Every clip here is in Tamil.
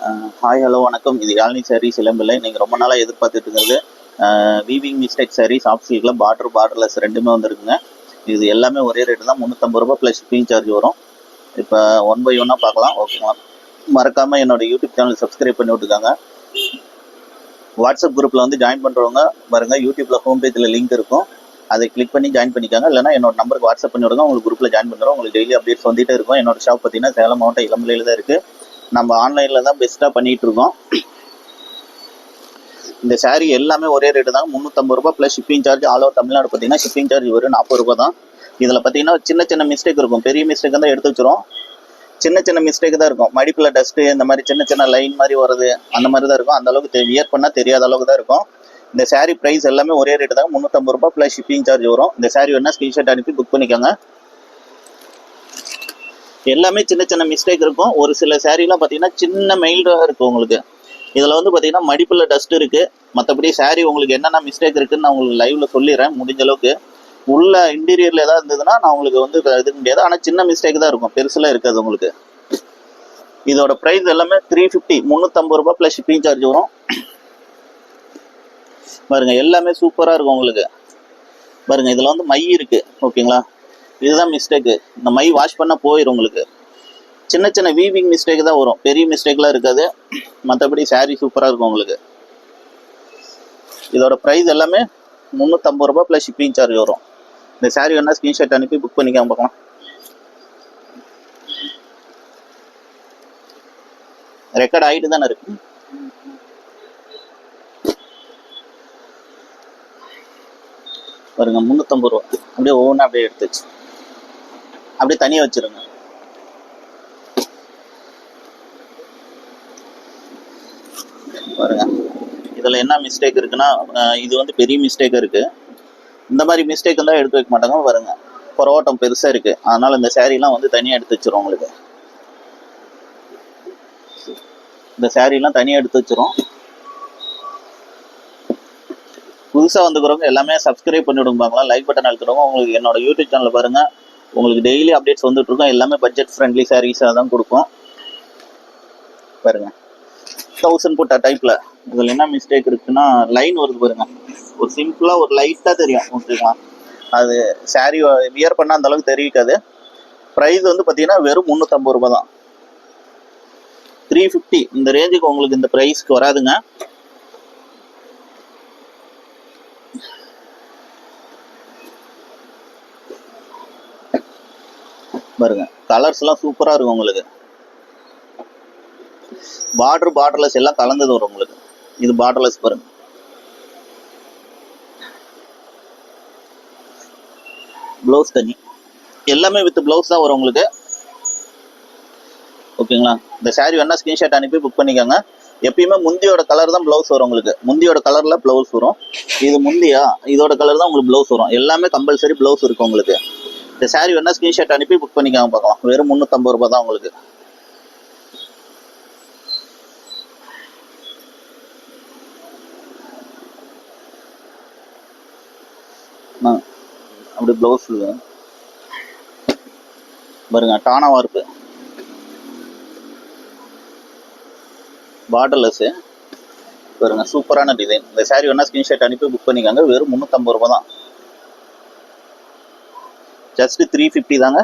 ஹாய் ஹலோ வணக்கம். இது யாழ்னி சாரீஸ் இளம்பிள்ளை. நீங்கள் ரொம்ப நாளாக எதிர்பார்த்துட்டு இருக்கிறது வீவிங் மிஸ்டேக் சாரீஸ் ஆஃப் சில்கில் பார்டர்லெஸ் ரெண்டுமே வந்துருக்குங்க. இது எல்லாமே ஒரே ரேட்டு தான், 350 ரூபா ப்ளஸ் ஷிப்பிங் சார்ஜ் வரும். இப்போ ஒன் பை ஒன்னாக பார்க்கலாம், ஓகேங்களா? மறக்காமல் என்னோட யூடியூப் சேனல் சப்ஸ்கிரைப் பண்ணி விட்டுருக்காங்க. வாட்ஸ்அப் குரூப்பில் வந்து ஜாயின் பண்ணுறவங்க பாருங்கள், யூடியூப்பில் ஹோம் பேஜில் லிங்க் இருக்கும், அதை கிளிக் பண்ணி ஜாயின் பண்ணிக்காங்க. இல்லைனா என்னோட நம்பருக்கு வாட்ஸ்அப் பண்ணி விடுங்க, உங்களுக்கு குரூப்பில் ஜாயின் பண்ணுறோம். உங்களுக்கு டெய்லி அப்டேட்ஸ் வந்துகிட்டே இருக்கும். என்னோட ஷாப் பார்த்தீங்கன்னா சேலம் மாவட்டம் இளம்பிள்ளையில் தான் இருக்குது. நம்ம ஆன்லைனில் தான் பெஸ்ட்டாக பண்ணிகிட்டு இருக்கோம். இந்த சாரீ எல்லாமே ஒரே ரேட்டு தான், 350 ரூபா plus shipping charge. All over Tamil Nadu பார்த்தீங்கன்னா ஷிப்பிங் சார்ஜ் வரும் 40 ரூபா தான். இதில் பார்த்தீங்கன்னா சின்ன சின்ன மிஸ்டேக் இருக்கும், பெரிய மிஸ்டேக் தான் எடுத்து வச்சிரும். சின்ன சின்ன மிஸ்டேக் தான் இருக்கும், மடிப்பில் டஸ்ட்டு இந்த மாதிரி சின்ன சின்ன லைன் மாதிரி வருது, அந்த மாதிரி தான் இருக்கும். அந்த அளவுக்கு வியர் பண்ணால் தெரியாத அளவுக்கு தான் இருக்கும். இந்த சாரீ ப்ரைஸ் எல்லாமே ஒரே ரேட்டு தான், 350 ரூபா ப்ளஸ் ஷிப்பிங் சார்ஜ் வரும். இந்த சாரீ வேணால் ஸ்க்ரீன்ஷாட் அனுப்பி புக் பண்ணிக்கோங்க. எல்லாமே சின்ன சின்ன மிஸ்டேக் இருக்கும். ஒரு சில சாரீலாம் பார்த்தீங்கன்னா சின்ன மெயில்டாக இருக்கும் உங்களுக்கு. இதில் வந்து பார்த்தீங்கன்னா மடிப்பில் டஸ்ட் இருக்குது. மற்றபடி சாரீ உங்களுக்கு என்னென்ன மிஸ்டேக் இருக்குதுன்னு நான் உங்களுக்கு லைவில் சொல்லிடுறேன் முடிஞ்ச அளவுக்கு. உள்ள இன்டீரியரில் ஏதாவது இருந்ததுன்னா நான் உங்களுக்கு வந்து இது முடியாது, ஆனால் சின்ன மிஸ்டேக் தான் இருக்கும், பெருசுலாம் இருக்காது உங்களுக்கு. இதோட ப்ரைஸ் எல்லாமே 350, 350 ரூபா ப்ளஸ் ஷிப்பிங் சார்ஜ் வரும். பாருங்கள், எல்லாமே சூப்பராக இருக்கும் உங்களுக்கு. பாருங்கள், இதில் வந்து மை இருக்குது, ஓகேங்களா? இதுதான் மிஸ்டேக்கு. இந்த மை வாஷ் பண்ணால் போயிடும் உங்களுக்கு. சின்ன சின்ன வீவிங் மிஸ்டேக் தான் வரும், பெரிய மிஸ்டேக்லாம் இருக்காது. மற்றபடி சாரீ சூப்பராக இருக்கும் உங்களுக்கு. இதோட ப்ரைஸ் எல்லாமே 350 ரூபா ப்ளஸ் ஷிப்பிங் சார்ஜ் வரும். இந்த சாரீ வேணால் ஸ்க்ரீன்ஷாட் அனுப்பி புக் பண்ணிக்காம பார்க்கலாம். ரெக்கார்ட் ஆகிட்டு தானே இருக்கு. பாருங்க, 350 ரூபா. அப்படியே ஒவ்வொன்றா அப்படியே எடுத்து வச்சு அப்படியே தனியாக வச்சிருங்க. பாருங்க, இதில் என்ன மிஸ்டேக் இருக்குன்னா, இது வந்து பெரிய மிஸ்டேக்காக இருக்குது. இந்த மாதிரி மிஸ்டேக் தான் எடுத்து வைக்க மாட்டாங்க. பாருங்க, புறவோட்டம் பெருசாக இருக்குது, அதனால் இந்த சாரீலாம் வந்து தனியாக எடுத்து வச்சிரும் உங்களுக்கு. இந்த சாரீலாம் தனியாக எடுத்து வச்சிரும். புதுசாக வந்துக்கிறவங்க எல்லாமே சப்ஸ்கிரைப் பண்ணி விடுவாங்களா, லைக் பட்டன் அழுத்துறவங்க. உங்களுக்கு என்னோட யூடியூப் சேனலில் பாருங்கள், உங்களுக்கு டெய்லி அப்டேட்ஸ் வந்துட்டு இருக்கும். எல்லாமே பட்ஜெட் ஃப்ரெண்ட்லி சாரீஸாக தான் கொடுக்கும். பாருங்கள், 1000 போட்ட டைப்பில் இதில் என்ன மிஸ்டேக் இருக்குன்னா, லைன் வருது பாருங்க, ஒரு சிம்பிளாக ஒரு லைட்டாக தெரியும், ஓகேங்களா? அது சாரீ வியர் பண்ணால் அந்த அளவுக்கு தெரிவிக்காது. ப்ரைஸ் வந்து பார்த்தீங்கன்னா வெறும் 350 ரூபா தான். 350 இந்த ரேஞ்சுக்கு உங்களுக்கு இந்த ப்ரைஸ்க்கு வராதுங்க. பாருங்க, கலர்ஸ்லாம் சூப்பராக இருக்கும் உங்களுக்கு. பார்டர்லெஸ் எல்லாம் கலந்தது வரும் உங்களுக்கு. இது பார்டர்லெஸ் பாருங்க. ப்ளவுஸ் தனி, எல்லாமே வித் ப்ளவுஸ் தான் வரும் உங்களுக்கு, ஓகேங்களா? இந்த சாரீ வேணா ஸ்க்ரீன்ஷாட் அனுப்பி புக் பண்ணிக்கோங்க. எப்பயுமே முந்தியோட கலர் தான் ப்ளவுஸ் வரும் உங்களுக்கு. முந்தியோட கலரில் ப்ளவுஸ் வரும். இது முந்தியா, இதோட கலர் தான் உங்களுக்கு ப்ளவுஸ் வரும். எல்லாமே கம்பல்சரி ப்ளவுஸ் இருக்கும் உங்களுக்கு. இந்த சாரீ வேணா ஸ்க்ரீன்ஷாட் அனுப்பி புக் பண்ணிக்காம பார்க்கலாம். வெறும் 350 ரூபா தான் உங்களுக்கு. அப்படி ப்ளவுஸ் பாருங்க, டானாவா இருக்கு, பார்டர்லெஸ் பாருங்க, சூப்பரான டிசைன். இந்த சாரீ வேணா ஸ்க்ரீன்ஷாட் அனுப்பி புக் பண்ணிக்காங்க. வெறும் 350 ரூபா தான், ஜஸ்ட் 350 தாங்க.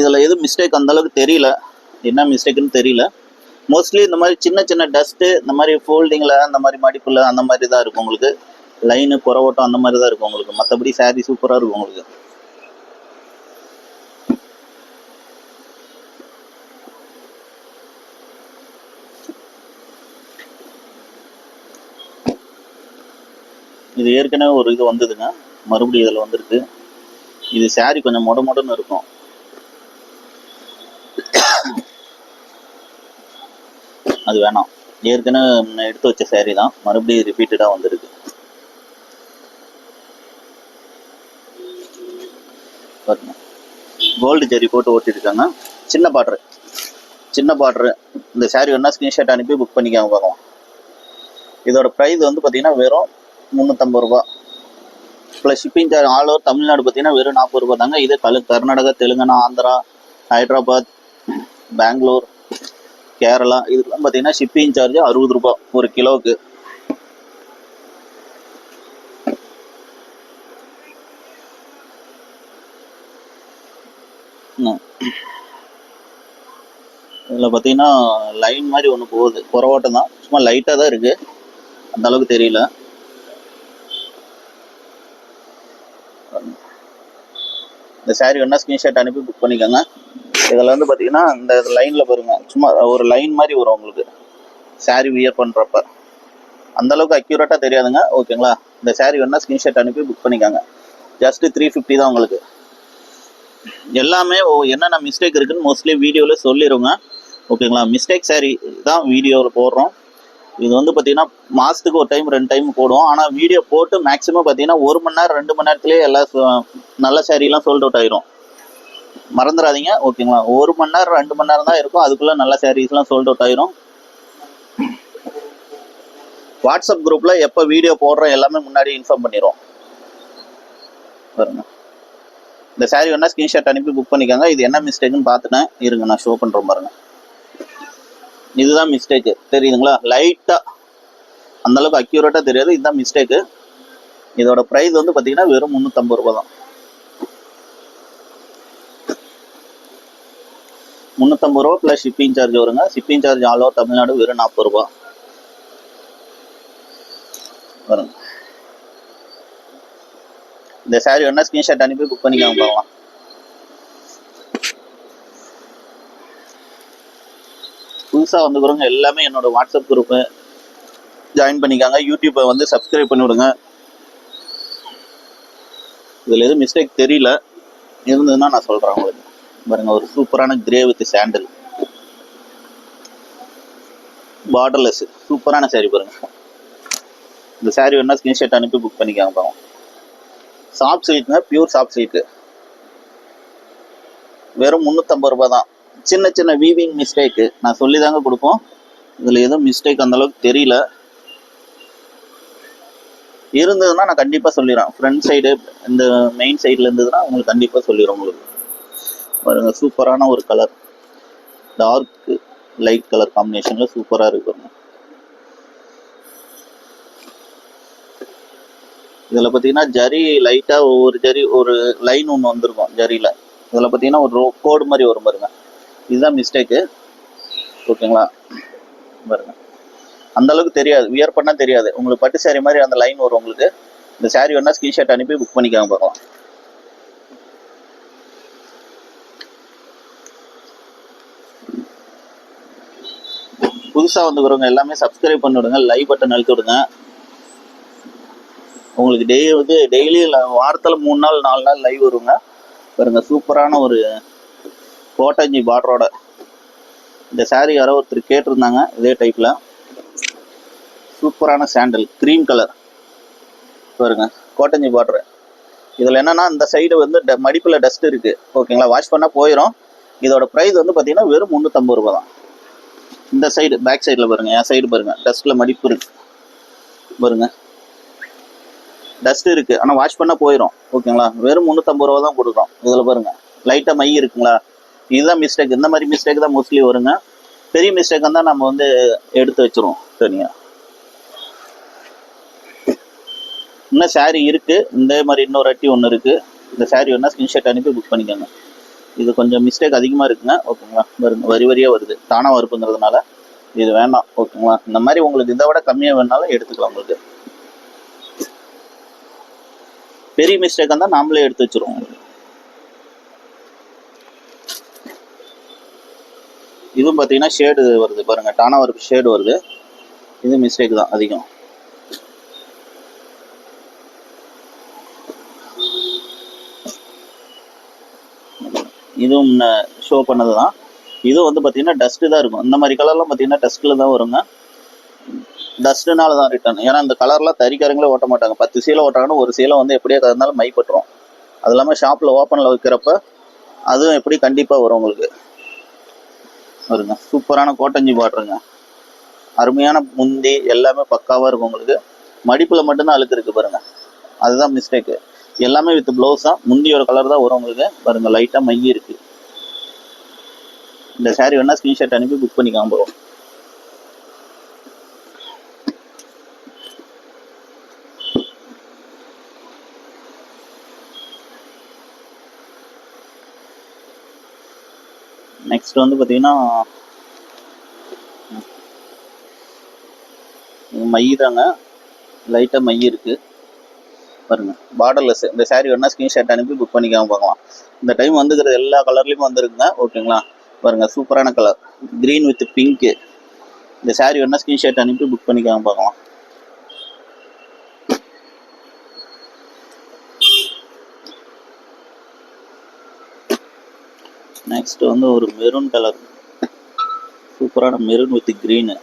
இதில் எதுவும் மிஸ்டேக் அந்த அளவுக்கு தெரியல, என்ன மிஸ்டேக்குன்னு தெரியல. மோஸ்ட்லி இந்த மாதிரி சின்ன சின்ன டஸ்ட்டு, இந்த மாதிரி ஃபோல்டிங்கில், அந்த மாதிரி மடிப்பில், அந்த மாதிரி தான் இருக்கும் உங்களுக்கு. லைனு புறவோட்டம் அந்த மாதிரி தான் இருக்கும் உங்களுக்கு. மற்றபடி சாரீ சூப்பராக இருக்கும் உங்களுக்கு. இது ஏற்கனவே ஒரு இது வந்ததுங்க, மறுபடியும் இதில் வந்துருக்கு. இது சாரீ கொஞ்சம் மொடன்னு இருக்கும். அது வேணாம், ஏற்கனவே எடுத்து வச்ச சாரீ தான், மறுபடியும் ரிப்பீட்டடாக வந்துருக்கு. பாருங்க, கோல்டு ஜெரி போட்டு ஓட்டிருக்காங்க. சின்ன பார்டரு. இந்த சாரீ வேணா ஸ்க்ரீன்ஷாட் அனுப்பி புக் பண்ணிக்காம பார்க்கலாம். இதோட ப்ரைஸ் வந்து பார்த்தீங்கன்னா வெறும் 350 ரூபா plus shipping charge. All over Tamil Nadu பார்த்தீங்கன்னா வெறும் 40 ரூபா தாங்க. இதே கர்நாடகா, தெலுங்கானா, ஆந்திரா, ஹைதராபாத், பெங்களூர், கேரளா. இதுக்கெல்லாம் பார்த்தீங்கன்னா ஷிப்பிங் சார்ஜ் 60 ரூபா ஒரு கிலோவுக்கு. இதில் பார்த்தீங்கன்னா லைன் மாதிரி ஒன்று போகுது, புறவோட்டம் தான், சும்மா லைட்டாக தான் இருக்குது, அந்த அளவுக்கு தெரியல. இந்த சாரீ வேணா ஸ்க்ரீன்ஷாட் அனுப்பி புக் பண்ணிக்கோங்க. இதில் வந்து பார்த்தீங்கன்னா இந்த லைனில் பாருங்க, சும்மா ஒரு லைன் மாதிரி வரும் உங்களுக்கு சாரீ வியர் பண்ணுறப்ப. அந்தளவுக்கு அக்யூரேட்டாக தெரியாதுங்க, ஓகேங்களா. இந்த சாரீ வேணா ஸ்க்ரீன்ஷாட் அனுப்பி புக் பண்ணிக்கோங்க. ஜஸ்ட் 350 தான் உங்களுக்கு. எல்லாமே என்னென்ன மிஸ்டேக் இருக்குன்னு மோஸ்ட்லி வீடியோவில் சொல்லிடுங்க, ஓகேங்களா. மிஸ்டேக் சாரீ தான் வீடியோவில் போடுறோம். இது வந்து பார்த்தீங்கன்னா மாதத்துக்கு ஒரு டைம் 2 டைம் போடுவோம். ஆனால் வீடியோ போட்டு மேக்ஸிமம் பார்த்தீங்கன்னா 1 மணி நேரம் 2 மணி நேரத்துலேயே எல்லா நல்ல சாரீலாம் சோல்ட் அவுட் ஆயிரும். மறந்துடாதீங்க, ஓகேங்களா. 1 மணி நேரம் 2 மணி நேரம் தான் இருக்கும், அதுக்குள்ளே நல்ல சாரீஸ்லாம் சோல்ட் அவுட் ஆயிரும். வாட்ஸ்அப் குரூப்பில் எப்போ வீடியோ போடுறோம் எல்லாமே முன்னாடி இன்ஃபார்ம் பண்ணிடுவோம். பாருங்க, இந்த சாரீ வேணா ஸ்க்ரீன்ஷாட் அனுப்பி புக் பண்ணிக்கோங்க. இது என்ன மிஸ்டேக்குன்னு பார்த்துட்டேன், இருங்க நான் ஷோ பண்ணுறேன் பாருங்க. இதுதான் மிஸ்டேக்கு, தெரியுதுங்களா. லைட்டாக அந்தளவுக்கு அக்யூரேட்டாக தெரியாது, இதுதான் மிஸ்டேக்கு. இதோட ப்ரைஸ் வந்து பார்த்தீங்கன்னா வெறும் 350 ரூபா தான். 350 ரூபா ப்ளஸ் ஷிப்பிங் சார்ஜ் வருங்க. Shipping charge all over Tamil Nadu வெறும் 40 ரூபா வருங்க. இந்த சாரீ வேணா ஸ்க்ரீன்ஷாட் அனுப்பி புக் பண்ணிக்காம பார்க்கலாம். புதுசாக வந்துக்கிறவங்க எல்லாமே என்னோட வாட்ஸ்அப் குரூப்பு ஜாயின் பண்ணிக்காங்க. யூடியூப்பை வந்து சப்ஸ்கிரைப் பண்ணி விடுங்க. இதில் எதுவும் மிஸ்டேக் தெரியல, இருந்ததுன்னா நான் சொல்கிறேன் உங்களுக்கு. பாருங்க, ஒரு சூப்பரான கிரே வித் சாண்டில் பார்டர்லெஸ் சூப்பரான சாரீ பாருங்க. இந்த சாரீ வேணா ஸ்க்ரீன்ஷாட் அனுப்பி புக் பண்ணிக்காங்க பார்க்கலாம். சாஃப்ட் சில்க்குங்க, பியூர் சாஃப்ட் சில்க்கு, வெறும் 350 ரூபா தான். சின்ன சின்ன வீவிங் மிஸ்டேக்கு நான் சொல்லி தாங்க கொடுப்போம். இதில் எதுவும் மிஸ்டேக் அந்தளவுக்கு தெரியல, இருந்ததுன்னா நான் கண்டிப்பாக சொல்லிடுறேன். ஃப்ரண்ட் சைடு இந்த மெயின் சைடில் இருந்ததுன்னா உங்களுக்கு கண்டிப்பாக சொல்லிடுறேன். உங்களுக்கு பாருங்க, சூப்பரான ஒரு கலர், டார்க் லைட் கலர் காம்பினேஷனில் சூப்பராக இருக்கு பாருங்க. இதில் பார்த்தீங்கன்னா ஜரி லைட்டாக ஒவ்வொரு ஜரி ஒரு லைன் ஒன்று வந்திருக்கும் ஜரியில். இதில் பார்த்தீங்கன்னா ஒரு கோடு மாதிரி வரும் பாருங்க, இதுதான் மிஸ்டேக்கு, ஓகேங்களா. பாருங்க, அந்த அளவுக்கு தெரியாது, வியர் பண்ணால் தெரியாது உங்களுக்கு. பட்டு சாரீ மாதிரி அந்த லைன் வரும் உங்களுக்கு. இந்த சாரீ வேணா ஸ்க்ரீன்ஷாட் அனுப்பி புக் பண்ணிக்காம பார்க்கலாம். புதுசாக வந்துக்கிறவங்க எல்லாமே சப்ஸ்கிரைப் பண்ணி விடுங்க, லைக் பட்டன் அழுத்தி விடுங்க. உங்களுக்கு டெய்லி வாரத்தில் 3 நாள் 4 நாள் லைவ் வருங்க. பாருங்க, சூப்பரான ஒரு கோட்டஞ்சி பார்டரோட இந்த சாரீ யாரோ ஒருத்தர் கேட்டிருந்தாங்க இதே டைப்பில். சூப்பரான சாண்டல் க்ரீம் கலர் பாருங்க, கோட்டஞ்சி பார்டரு. இதில் என்னென்னா இந்த சைடு வந்து மடிப்பில் டஸ்ட் இருக்குது, ஓகேங்களா. வாஷ் பண்ணால் போயிடும். இதோட ப்ரைஸ் வந்து பார்த்தீங்கன்னா வெறும் 350 ரூபா தான். இந்த சைடு பேக் சைடில் பாருங்கள், என் சைடு பாருங்கள், டஸ்ட்டில் மடிப்பு இருக்குது பாருங்க, டஸ்ட் இருக்குது, ஆனால் வாஷ் பண்ணால் போயிடும், ஓகேங்களா. வெறும் 350 ரூபா தான் கொடுக்குறோம். இதில் பாருங்கள் லைட்டாக மை இருக்குங்களா, இதுதான் மிஸ்டேக். இந்த மாதிரி மிஸ்டேக் தான் மோஸ்ட்லி வருங்க. பெரிய மிஸ்டேக் தான் நம்ம வந்து எடுத்து வச்சிருவோம் தனியாக. இன்னும் சாரீ இருக்குது, இந்த மாதிரி இன்னொரு அட்டி ஒன்று இருக்குது. இந்த சாரீ வேணால் ஸ்க்ரீன்ஷாட் அனுப்பி புக் பண்ணிக்கோங்க. இது கொஞ்சம் மிஸ்டேக் அதிகமாக இருக்குங்க, ஓகேங்களா. வரி வரியாக வருது, தானாக வறுப்புங்கிறதுனால இது வேண்டாம், ஓகேங்களா. இந்த மாதிரி உங்களுக்கு இதை விட கம்மியாக வேணாலும் எடுத்துக்கலாம். உங்களுக்கு பெரிய மிஸ்டேக் தான் நாமளே எடுத்து வச்சிருவோம். இதுவும் பார்த்தீங்கன்னா ஷேடு வருது பாருங்க, தானாக வறுப்பு ஷேடு வருது. இது மிஸ்டேக் தான் அதிகம். இதுவும் ஷோ பண்ணது தான். இதுவும் வந்து பார்த்தீங்கன்னா டஸ்ட்டு தான் இருக்கும். இந்த மாதிரி கலர்லாம் பார்த்தீங்கன்னா டஸ்ட்டில் தான் வருங்க. டஸ்ட்டுனால தான் ரிட்டர்ன். ஏன்னா இந்த கலர்லாம் தறிக்காரங்களே ஓட்ட மாட்டாங்க. 10 சீலை ஓட்டாங்கன்னா ஒரு சீலை வந்து எப்படியே இருந்தாலும் மை பட்டுரும். அது இல்லாமல் ஷாப்பில் ஓப்பனில் வைக்கிறப்ப அதுவும் எப்படி கண்டிப்பாக வரும் உங்களுக்கு. வருங்க, சூப்பரான கோட்டஞ்சி பார்டருங்க, அருமையான முந்தி எல்லாமே பக்காவாக இருக்கும் உங்களுக்கு. மடிப்பில் மட்டும்தான் அழுக்கு இருக்குது பாருங்கள், அதுதான் மிஸ்டேக்கு. எல்லாமே வித் ப்ளவுஸ் தான். முந்தியோட கலர் தான் வரும் உங்களுக்கு. பாருங்கள், லைட்டாக மை இருக்குது. இந்த saree வேணா ஸ்க்ரீன்ஷாட் அனுப்பி புக் பண்ணிக்காம போகிறோம். நெக்ஸ்ட் வந்து பார்த்தீங்கன்னா மை தாங்க, லைட்டாக மை இருக்குது பாருங்க, பார்டர்லெஸ். இந்த saree வேணா ஸ்க்ரீன்ஷாட் அனுப்பி புக் பண்ணிக்காம பார்க்கலாம். இந்த டைம் வந்துக்கிறது எல்லா கலர்லேயும் வந்துருக்குங்க. ஓகேங்களா, பாருங்க சூப்பரான கலர் க்ரீன் வித் பிங்க்கு. இந்த saree வேணா ஸ்க்ரீன்ஷாட் அனுப்பி புக் பண்ணிக்காம பார்க்கலாம். நெக்ஸ்ட் வந்து ஒரு மெரூன் கலர், சூப்பரான maroon with green,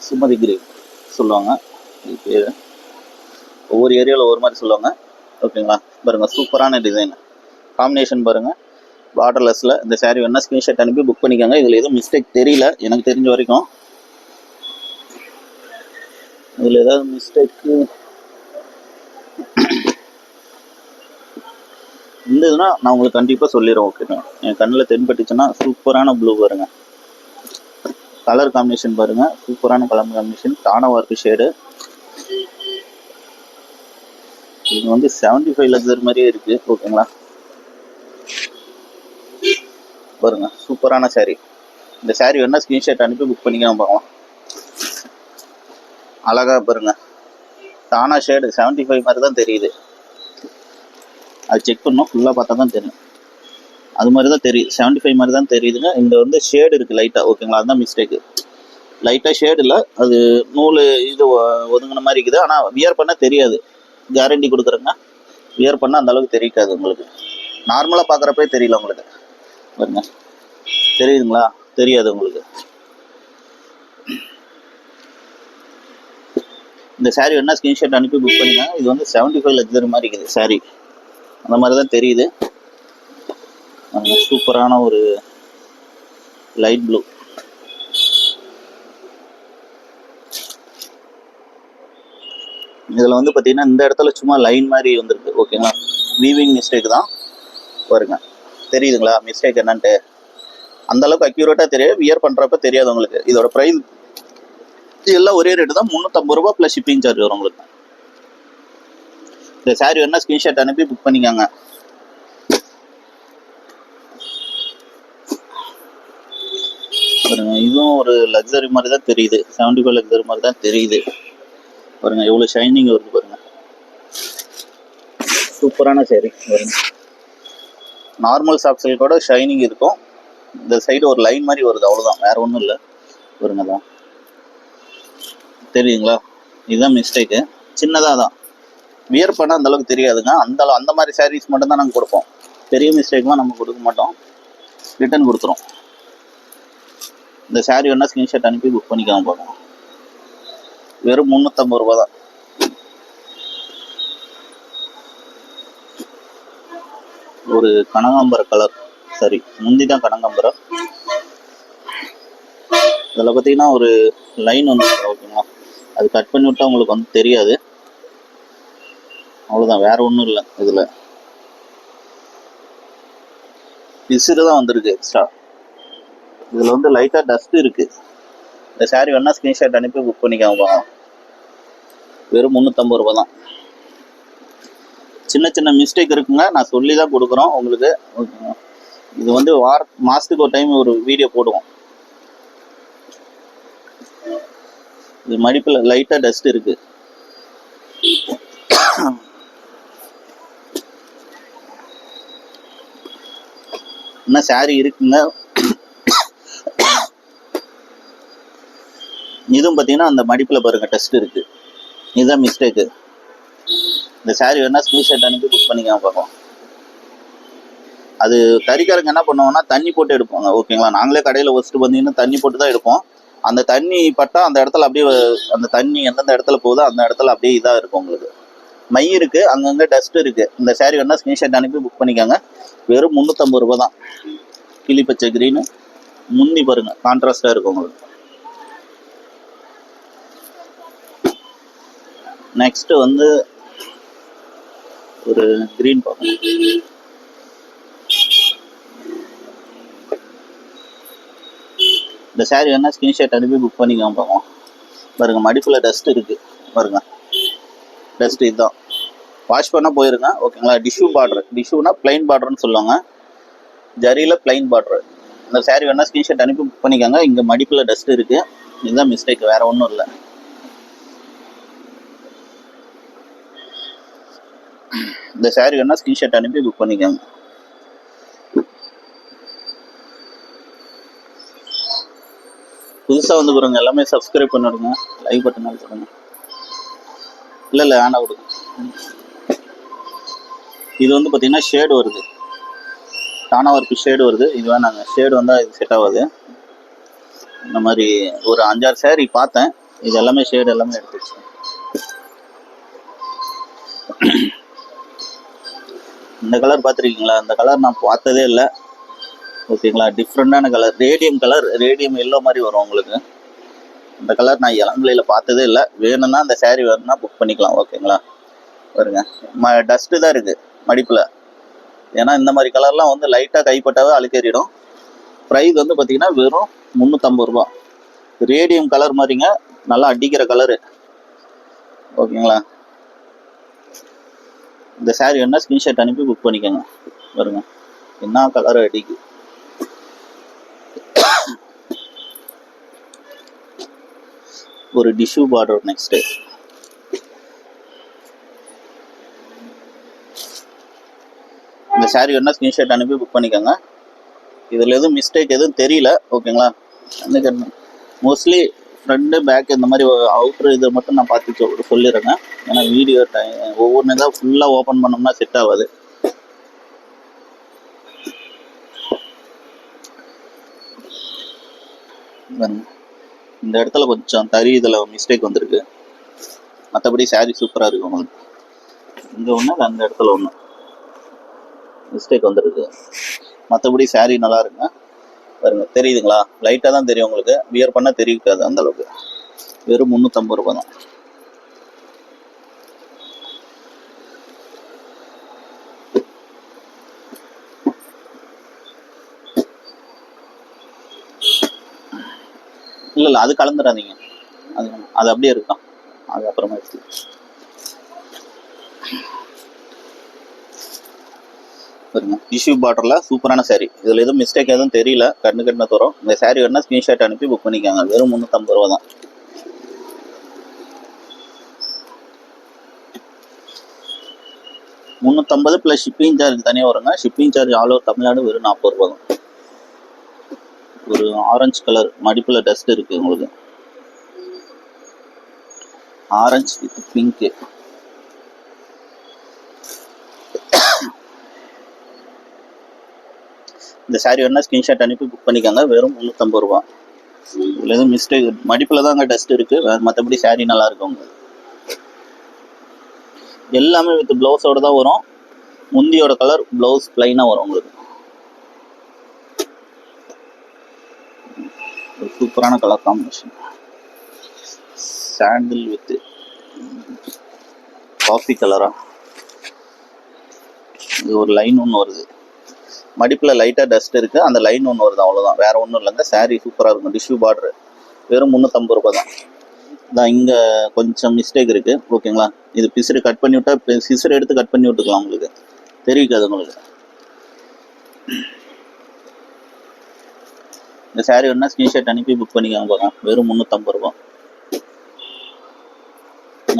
Sumathi green சொல்லுவாங்க இது பேர். ஒவ்வொரு ஏரியாவில் ஒவ்வொரு மாதிரி சொல்லுவாங்க. ஓகேங்களா, பாருங்க சூப்பரான டிசைன் காம்பினேஷன் பாருங்க, பார்டர்லெஸ்ல. இந்த saree வேணா ஸ்க்ரீன்ஷாட் அனுப்பி புக் பண்ணிக்கோங்க. இதில் எதுவும் மிஸ்டேக் தெரியல எனக்கு தெரிஞ்ச வரைக்கும். இதில் ஏதாவது மிஸ்டேக்கு இருந்ததுன்னா நான் உங்களுக்கு கண்டிப்பாக சொல்லிடுறேன். ஓகேங்க, என் கண்ணில் தென்பட்டுச்சுன்னா சூப்பரான ப்ளூ பாருங்க, கலர் காம்பினேஷன் பாருங்க, சூப்பரான கலர் காம்பினேஷன், டானா ஒர்க் ஷேடு. இது வந்து 75 லக்ஸரி மாதிரியே இருக்கு. ஓகேங்களா, பாருங்க சூப்பரான saree. இந்த saree வேணா ஸ்க்ரீன்ஷாட் அனுப்பி புக் பண்ணிக்கலாம் பார்க்கலாம். அழகா பாருங்க, டானா ஷேடு 75 மாதிரி தான் தெரியுது. அது செக் பண்ணோம், ஃபுல்லாக பார்த்தா தான் தெரியும். அது மாதிரி தான் தெரியுது, 75 மாதிரி தான் தெரியுதுங்க. இங்கே வந்து ஷேடு இருக்குது லைட்டாக. ஓகேங்களா, அதுதான் மிஸ்டேக்கு. லைட்டாக ஷேடு இல்லை, அது நூல் இது ஒதுங்கின மாதிரி இருக்குது. ஆனால் வியர் பண்ணால் தெரியாது, கேரண்டி கொடுக்குறேங்க. வியர் பண்ணால் அந்த அளவுக்கு தெரியாது உங்களுக்கு. நார்மலாக பார்க்குறப்பே தெரியல உங்களுக்கு. பாருங்க, தெரியுதுங்களா? தெரியாது உங்களுக்கு. இந்த saree வேணா ஸ்க்ரீன்ஷாட் அனுப்பி புக் பண்ணிக்கோங்க. இது வந்து 75 லக்ஸரி மாதிரி இருக்குது saree, அந்த மாதிரி தான் தெரியுது. சூப்பரான ஒரு லைட் ப்ளூ. இதில் வந்து பார்த்தீங்கன்னா இந்த இடத்துல சும்மா லைன் மாதிரி வந்துருக்கு. ஓகேங்களா, வீவிங் மிஸ்டேக் தான் பாருங்க, தெரியுதுங்களா மிஸ்டேக் என்னன்ட்டு? அந்த அளவுக்கு அக்யூரேட்டாக தெரியாது, வியர் பண்ணுறப்ப தெரியாது உங்களுக்கு. இதோட ப்ரைஸ் எல்லாம் ஒரே ரேட்டு தான், 350 ரூபா ப்ளஸ் ஷிப்பிங் சார்ஜ் வரும் உங்களுக்கு. இந்த saree வேணா ஸ்க்ரீன்ஷாட் அனுப்பி புக் பண்ணிக்கோங்க. பாருங்க, இதுவும் ஒரு லக்ஸரி மாதிரி தான் தெரியுது, 75 லக்ஸரி மாதிரி தான் தெரியுது. பாருங்க எவ்வளோ ஷைனிங் வருது பாருங்க, சூப்பரான saree பாருங்க. நார்மல் சாஃப்ட் சில்கோட ஷைனிங் இருக்கும். இந்த சைடு ஒரு லைன் மாதிரி வருது, அவ்வளோதான், வேற ஒன்றும் இல்லை. பாருங்க தான் தெரியுங்களா? இதுதான் மிஸ்டேக்கு, சின்னதாக தான். வியர் பண்ணால் அந்த அளவுக்கு தெரியாதுங்க. அந்த மாதிரி சாரீஸ் மட்டும் தான் நாங்கள் கொடுப்போம். பெரிய மிஸ்டேக்லாம் நம்ம கொடுக்க மாட்டோம், ரிட்டர்ன் கொடுத்துரும். இந்த saree வேணா ஸ்க்ரீன்ஷாட் அனுப்பி புக் பண்ணிக்காம பார்க்கலாம். வெறும் 350 ரூபா தான். ஒரு கனகாம்பர கலர், சரி முந்தி தான் கனகாம்பரம். இதில் பார்த்தீங்கன்னா ஒரு லைன் வந்து, ஓகேங்களா, அது கட் பண்ணி விட்டா உங்களுக்கு வந்து தெரியாது, அவ்வளோதான், வேற ஒன்றும் இல்லை. இதில் பிசுறு தான் வந்திருக்கு எக்ஸ்ட்ரா. இதில் வந்து லைட்டாக டஸ்ட் இருக்குது. இந்த saree வேணா ஸ்க்ரீன்ஷாட் அனுப்பி புக் பண்ணிக்காம வெறும் 350 ரூபா தான். சின்ன சின்ன மிஸ்டேக் இருக்குங்க, நான் சொல்லி தான் கொடுக்குறோம் உங்களுக்கு. இது வந்து மாதத்துக்கு ஒரு டைம் ஒரு வீடியோ போடுவோம். இது மடிப்பில் லைட்டாக டஸ்ட் இருக்குது. இன்னும் saree இருக்குங்க. இதுவும் பார்த்தீங்கன்னா அந்த மடிப்பில் பாருங்க டஸ்ட் இருக்குது, இதுதான் மிஸ்டேக்கு. இந்த saree வேணா ஸ்க்ரீன்ஷாட் அனுப்பி புக் பண்ணிக்காம பார்க்கலாம். அது தறிக்காரங்க என்ன பண்ணுவாங்கன்னா தண்ணி போட்டு எடுப்பாங்க. ஓகேங்களா, நாங்களே கடையில் வச்சுட்டு வந்தீங்கன்னா தண்ணி போட்டு தான் எடுப்போம். அந்த தண்ணி பட்டா அந்த இடத்துல அப்படியே, அந்த தண்ணி எந்தெந்த இடத்துல போகுதோ அந்த இடத்துல அப்படியே இதாக இருக்கும் உங்களுக்கு. மை இருக்குது, அங்கங்கே டஸ்ட் இருக்குது. இந்த saree வேணா ஸ்க்ரீன்ஷாட் அனுப்பி புக் பண்ணிக்காங்க. வெறும் 350 ரூபா தான். கிளி பச்சை கிரீனு, முந்தி பாருங்க கான்ட்ராஸ்டாக இருக்கும் உங்களுக்கு. நெக்ஸ்ட் வந்து ஒரு கிரீன் பார்க்கணும். இந்த saree வேணா ஸ்க்ரீன்ஷாட் அனுப்பி புக் பண்ணிக்கலாம். பார்க்கலாம் பாருங்கள், மடிப்பில் டஸ்ட் இருக்குது பாருங்கள், டஸ்ட் இதுதான். வாஷ் பண்ணால் போயிருங்க ஓகேங்களா. டிஷ்யூ பார்டர், டிஷ்யூனா பிளைன் பார்டர்னு சொல்லுவாங்க, ஜரியில் பிளைன் பார்டர். இந்த saree வேணா ஸ்க்ரீன்ஷாட் அனுப்பி புக் பண்ணிக்கோங்க. இங்கே மடிப்பில் டஸ்ட் இருக்குது, இதுதான் மிஸ்டேக், வேறு ஒன்றும் இல்லை. இந்த saree வேணா ஸ்க்ரீன்ஷாட் அனுப்பி புக் பண்ணிக்கோங்க. புதுசாக வந்து பாருங்க, எல்லாமே சப்ஸ்கிரைப் பண்ணிடுங்க, லைக் பட்டன் கொடுங்க. இல்லை ஆனால் கொடுங்க. இது வந்து பார்த்தீங்கன்னா ஷேடு வருது, தானா ஒர்க்கு ஷேடு வருது. இது வேணாங்க, ஷேடு வந்தால் இது செட் ஆகாது. இந்த மாதிரி ஒரு 5-6 saree பார்த்தேன், இது எல்லாமே ஷேடு எல்லாமே எடுத்துச்சு. இந்த கலர் பார்த்துருக்கீங்களா? இந்த கலர் நான் பார்த்ததே இல்லை ஓகேங்களா. டிஃப்ரெண்டான கலர், ரேடியம் எல்லோ மாதிரி வரும் உங்களுக்கு. இந்த கலர் நான் இளம்பிள்ளையில் பார்த்ததே இல்லை. வேணும்னா இந்த saree வேணும்னா புக் பண்ணிக்கலாம் ஓகேங்களா. பாருங்க, டஸ்ட்டு தான் இருக்குது மடிப்பில். ஏன்னா இந்த மாதிரி கலர்லாம் வந்து லைட்டாக கைப்பட்டாவே அழுக்கேறிடும். ப்ரைஸ் வந்து பார்த்தீங்கன்னா வெறும் 350 ரூபா. ரேடியம் கலர் மாதிரிங்க, நல்லா அடிக்கிற கலரு ஓகேங்களா. இந்த saree வேணா ஸ்க்ரீன்ஷாட் அனுப்பி புக் பண்ணிக்கோங்க. பாருங்க என்ன கலர் அடிக்கு. ஒரு டிஷ்யூ பார்டர். நெக்ஸ்ட் இந்த saree வேணா ஸ்க்ரீன்ஷாட் அனுப்பி புக் பண்ணிக்கோங்க. இதில் எதுவும் மிஸ்டேக் எதுவும் தெரியல ஓகேங்களா. மோஸ்ட்லி ஃப்ரண்ட்டு பேக் இந்த மாதிரி அவுட்ரு இதை மட்டும் நான் பார்த்து சொல்லிடுறேங்க. ஏன்னா வீடியோ ஒவ்வொன்று தான் ஃபுல்லாக ஓப்பன் பண்ணோம்னா செட் ஆகாது. இந்த இடத்துல கொஞ்சம் தறி இதில் மிஸ்டேக் வந்திருக்கு, மற்றபடி saree சூப்பராக இருக்கு உங்களுக்கு. இங்கே ஒன்று, அந்த இடத்துல ஒன்று மிஸ்டேக் வந்துருக்கு, மற்றபடி saree நல்லா இருக்குங்க. பாருங்க, தெரியுதுங்களா? லைட்டாக தான் தெரியும் உங்களுக்கு, வியர் பண்ணால் தெரிவிக்காது அந்த அளவுக்கு. வெறும் 350 ரூபா தான். இல்லை அது கலந்துடாதீங்க, அது அப்படியே இருக்கும், அது அப்புறமா எடுத்து. பாருங்க, டிஷ்யூ பார்டரில் சூப்பரான saree. இதில் எதுவும் மிஸ்டேக் எதுவும் தெரியல, கண்ணு தரும். இந்த saree வேணா ஸ்க்ரீன்ஷாட் அனுப்பி புக் பண்ணிக்காங்க. வெறும் 350 ரூபா தான். $350 + ஷிப்பிங் சார்ஜ் தனியாக வருங்க. Shipping charge all over Tamil Nadu வெறும் 40 ரூபா தான். ஒரு ஆரஞ்சு கலர் மடிப்பில் டஸ்ட் இருக்குது உங்களுக்கு, ஆரஞ்சு வித் பிங்க்கு. இந்த saree வேணா ஸ்க்ரீன்ஷாட் அனுப்பி புக் பண்ணிக்கோங்க. வெறும் 350 ரூபா. இதில் எதுவும் மிஸ்டேக், மடிப்பில் தான் அங்கே டஸ்ட் இருக்குது, மற்றபடி saree நல்லா இருக்கும் உங்களுக்கு. எல்லாமே வித் ப்ளவுஸோடு தான் வரும். முந்தியோட கலர், ப்ளவுஸ் ப்ளைனாக வரும் உங்களுக்கு. ஒரு சூப்பரான colour combination, sandal with coffee கலரா. இது ஒரு லைன் ஒன்று வருது, மடிப்பில் லைட்டாக டஸ்ட் இருக்குது, அந்த லைன் ஒன்று வருது, அவ்வளோதான், வேறு ஒன்றும் இல்லைங்க. saree சூப்பராக இருக்கும். டிஷ்யூ பார்டரு வெறும் 350 ரூபா தான். இதான் இங்கே கொஞ்சம் மிஸ்டேக் இருக்குது ஓகேங்களா. இது பிசுறு கட் பண்ணி விட்டால், சிசர் எடுத்து கட் பண்ணி விட்டுக்கலாம், உங்களுக்கு தெரிவிக்காது உங்களுக்கு. இந்த saree வேணா ஸ்க்ரீன்ஷாட் அனுப்பி புக் பண்ணிக்காங்க. போகிறோம் வெறும் 350 ரூபா.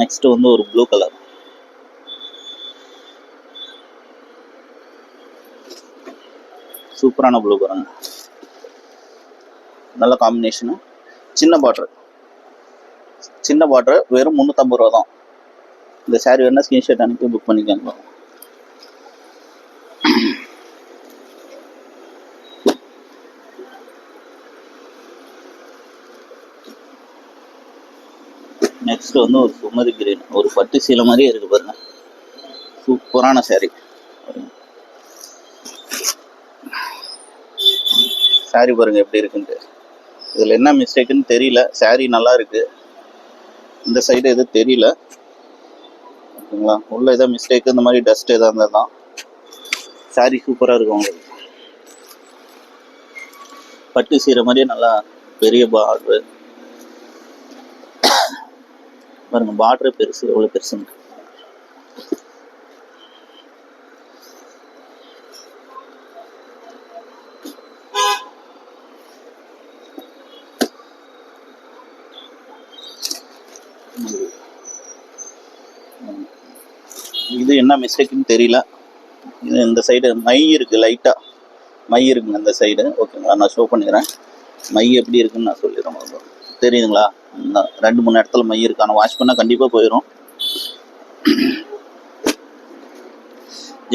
நெக்ஸ்ட் வந்து ஒரு ப்ளூ கலர், சூப்பரான ப்ளூ பாருங்க, நல்ல காம்பினேஷனு. சின்ன பார்டர் வெறும் 350 ரூபா தான். இந்த saree வேணா ஸ்க்ரீன்ஷாட் அனுப்பி புக் பண்ணிக்கோங்க. நெக்ஸ்ட் வந்து ஒரு சுமதி கிரீன், ஒரு பட்டு சீலை மாதிரியே இருக்கு பாருங்க, சூப்பரான saree. saree பாருங்க எப்படி இருக்குன்ட்டு. இதில் என்ன மிஸ்டேக்குன்னு தெரியல, saree நல்லா இருக்கு. இந்த சைடு எதுவும் தெரியல ஓகேங்களா. உள்ள ஏதாவது மிஸ்டேக், இந்த மாதிரி டஸ்ட் எதாவது இருந்தால் தான். saree சூப்பராக இருக்கும் உங்களுக்கு, பட்டு சீரை மாதிரியே நல்லா பெரிய பார்டரு பாருங்க, பார்டரு பெருசு, எவ்வளோ பெருசுங்க. இது என்ன மிஸ்டேக்குன்னு தெரியல. இது இந்த சைடு மை இருக்குது, லைட்டாக மை இருக்குங்க இந்த சைடு. ஓகேங்களா, நான் ஷோ பண்ணிக்கிறேன். மை எப்படி இருக்குன்னு நான் சொல்லிடுறேன். தெரியுதுங்களா, 2-3 இடத்துல மை இருக்கு. ஆனால் வாஷ் பண்ணால் கண்டிப்பாக போயிடும்.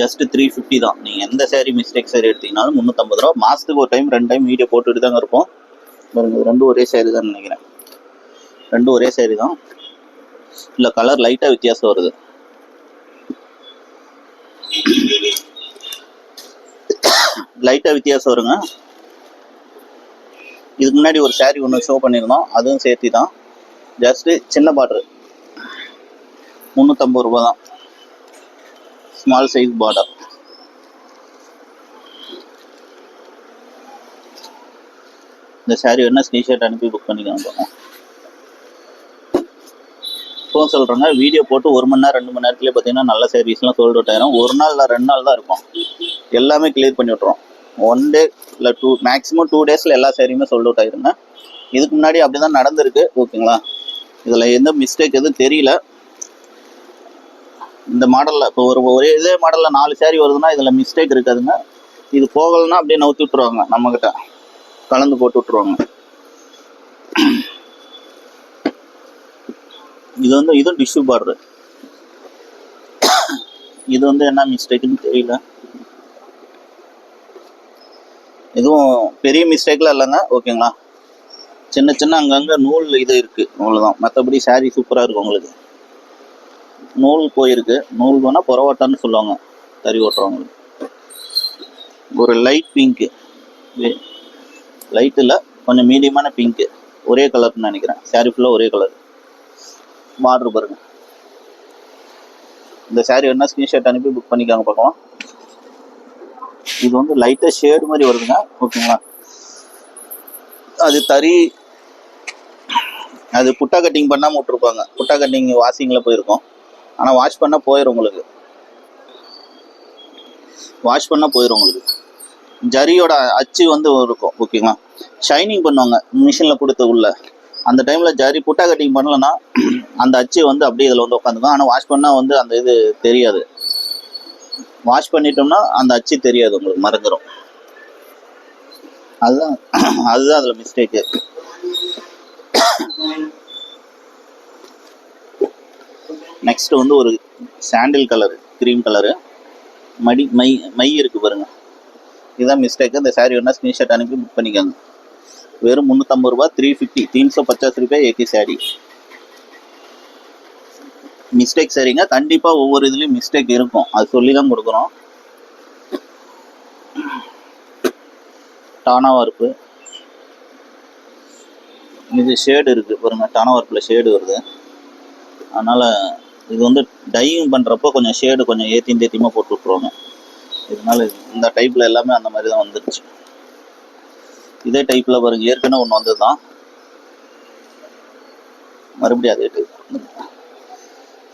ஜஸ்ட் 350 தான். நீங்கள் எந்த சாரீ மிஸ்டேக் சாரீ எடுத்தீங்கனாலும் 350 ரூபா. மாதத்துக்கு ஒரு டைம் 2 டைம் வீடியோ போட்டுட்டு தாங்க இருப்போம். பாருங்க, ரெண்டும் ஒரே சாரீ தான் நினைக்கிறேன். ரெண்டும் ஒரே சாரீ தான். இல்லை, கலர் லைட்டாக வித்தியாசம் வருது. லைட்டாக வித்தியாசம் வருங்க. இதுக்கு முன்னாடி ஒரு சாரீ ஒன்று ஷோ பண்ணியிருந்தோம், அதுவும் சேர்த்து தான். ஜஸ்ட்டு சின்ன பார்டரு 350 ரூபா தான். Small size border. இந்த சாரீ வேணா ஸ்க்ரீன்ஷாட் அனுப்பி புக் பண்ணிக்கலாம். இப்போ சொல்கிறேங்க, வீடியோ போட்டு 1 மணி நேரம் 2 மணி நேரத்துலேயே பார்த்தீங்கன்னா நல்ல சாரீஸ்லாம் சோல்ட் அவுட் ஆயிரும். 1 நாள் இல்லை 2 நாள் தான் இருக்கும். எல்லாமே கிளியர் பண்ணி விட்ருவோம். 1 டே இல்லை 2, மேக்ஸிமம் 2 டேஸில் எல்லா சாரியுமே சோல்ட் அவுட் ஆயிருங்க. இதுக்கு முன்னாடி அப்படி தான் நடந்திருக்கு. ஓகேங்களா, இதில் எந்த மிஸ்டேக் எதுவும் தெரியல. இந்த மாடலில் இப்போ ஒரே இதே மாடலில் 4 சாரீ வருதுன்னா இதில் மிஸ்டேக் இருக்காதுங்க. இது போகலைன்னா அப்படியே நவுத்தி விட்ருவாங்க, நம்மக்கிட்ட கலந்து போட்டு விட்ருவாங்க. இது வந்து இதுவும் டிஷ்யூ பார்டரு. இது வந்து என்ன மிஸ்டேக்குன்னு தெரியல. இதுவும் பெரிய மிஸ்டேக்லாம் இல்லைங்க. ஓகேங்களா, சின்ன சின்ன அங்கங்கே நூல் இது இருக்குது, அவ்வளோதான். மற்றபடி சாரீ சூப்பராக இருக்கும். உங்களுக்கு நூல் போயிருக்கு. நூல் போனால் புறவாட்டான்னு சொல்லுவாங்க தறி ஓட்டுறவங்களுக்கு. ஒரு லைட் பிங்க்கு, லைட் இல்லை கொஞ்சம் மீடியமான பிங்க்கு, ஒரே கலர்னு நினைக்கிறேன். சாரீ ஃபுல்லாக ஒரே கலர். பார்டர் பாருங்க. இந்த சாரீ வேணா ஸ்க்ரீன்ஷாட் அனுப்பி புக் பண்ணிக்காங்க பார்க்கலாம். இது வந்து லைட்டாக ஷேடு மாதிரி வருதுங்க. ஓகேங்களா, அது தறி, அது புட்டா கட்டிங் பண்ணாமல் விட்ருப்பாங்க. புட்டா கட்டிங் வாஷிங்கில் போயிருக்கும். ஆனால் வாஷ் பண்ணால் போயிடும் உங்களுக்கு. வாஷ் பண்ணால் போயிடும் உங்களுக்கு. ஜரியோட அச்சு வந்து இருக்கும். ஓகேங்களா, ஷைனிங் பண்ணுவாங்க மிஷினில் கொடுத்த உள்ள. அந்த டைமில் ஜரி புட்டா கட்டிங் பண்ணலன்னா அந்த அச்சு வந்து அப்படியே இதில் வந்து உட்காந்துக்கும். ஆனால் வாஷ் பண்ணால் வந்து அந்த இது தெரியாது. வாஷ் பண்ணிட்டோம்னா அந்த அச்சு தெரியாது, உங்களுக்கு மறந்துடும். அதுதான் அதில் மிஸ்டேக்கு. நெக்ஸ்ட் வந்து ஒரு சாண்டில் கலரு, க்ரீம் கலரு, மை இருக்குது பாருங்க. இதுதான் மிஸ்டேக்கு. இந்த சாரீ வேணா ஸ்க்ரீன்ஷாட் அனுப்பி புக் பண்ணிக்காங்க. வெறும் 350 ரூபா. 350, 350 रुपये एक ही साड़ी. மிஸ்டேக் சரிங்க, கண்டிப்பாக ஒவ்வொரு இதுலேயும் மிஸ்டேக் இருக்கும். அது சொல்லி தான் கொடுக்குறோம். டானா வார்ப்பு, இது ஷேடு இருக்குது பாருங்க. டானா வார்ப்பில் ஷேடு வருது. அதனால் இது வந்து டையிங் பண்ணுறப்போ கொஞ்சம் ஷேடு கொஞ்சம் ஏற்றியமாக போட்டு விட்ருவாங்க. இதனால இந்த டைப்பில் எல்லாமே அந்த மாதிரி தான் வந்துருச்சு. இதே டைப்பில் பாருங்க, ஏற்கனவே ஒன்று வந்தது தான், மறுபடியும் அதே டைப்.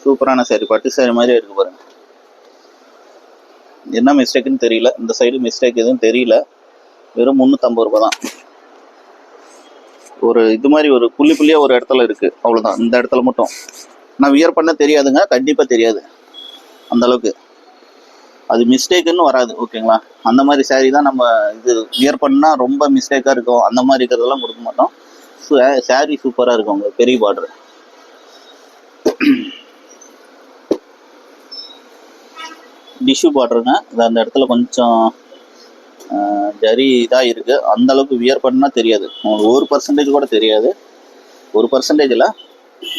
சூப்பரான சாரி, பட்டு சாரி மாதிரியே இருக்குது பாருங்க. என்ன மிஸ்டேக்குன்னு தெரியல. இந்த சைடு மிஸ்டேக் எதுவும் தெரியல. வெறும் 350 ரூபா தான். ஒரு இது மாதிரி ஒரு புள்ளியாக ஒரு இடத்துல இருக்குது, அவ்வளோதான். இந்த இடத்துல மட்டும் நான் வியர் பண்ண தெரியாதுங்க, கண்டிப்பாக தெரியாது அந்த அளவுக்கு. அது மிஸ்டேக்குன்னு வராது. ஓகேங்களா, அந்த மாதிரி சாரீ தான் நம்ம இது வியர் பண்ணால் ரொம்ப மிஸ்டேக்காக இருக்கும். அந்த மாதிரி இருக்கிறதெல்லாம் கொடுக்க மாட்டோம். சாரீ சூப்பராக இருக்கும். உங்களுக்கு பெரிய பார்டர். டிஷ்யூ பார்டருங்க. இது அந்த இடத்துல கொஞ்சம் ஜரி இதாக இருக்குது. அந்தளவுக்கு வியர் பண்ணால் தெரியாது உங்களுக்கு. 1% கூட தெரியாது. 1% இல்லை,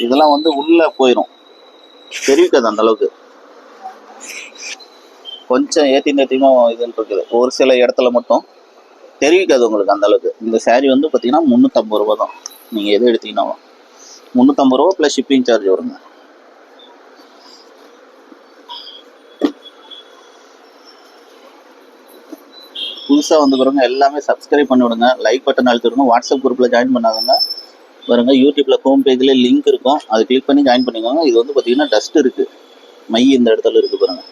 இதெல்லாம் வந்து உள்ளே போயிடும், தெரிவிக்காது அந்தளவுக்கு. கொஞ்சம் ஏற்றியமாக இதுன்னு இருக்குது. ஒரு சில இடத்துல மட்டும் தெரிவிக்காது உங்களுக்கு அந்தளவுக்கு. இந்த சாரீ வந்து பார்த்தீங்கன்னா 350 ரூபா தான். நீங்கள் எது எடுத்தீங்கன்னாலும் 350 ரூபா ப்ளஸ் ஷிப்பிங் சார்ஜ் வருங்க. புது புதுசாக வந்துக்கிறவங்க எல்லாமே சப்ஸ்கிரைப் பண்ணி விடுங்க, லைக் பட்டன் அழுத்தி விடுங்க. வாட்ஸ்அப் குரூப்பில் ஜாயின் பண்ணாதவங்க பாருங்க, யூடியூப்பில் ஹோம் பேஜில் லிங்க் இருக்கும், அது கிளிக் பண்ணி ஜாயின் பண்ணிக்கோங்க. இது வந்து பார்த்தீங்கன்னா டஸ்ட் இருக்குது, மை இந்த இடத்துல இருக்குது பாருங்கள்.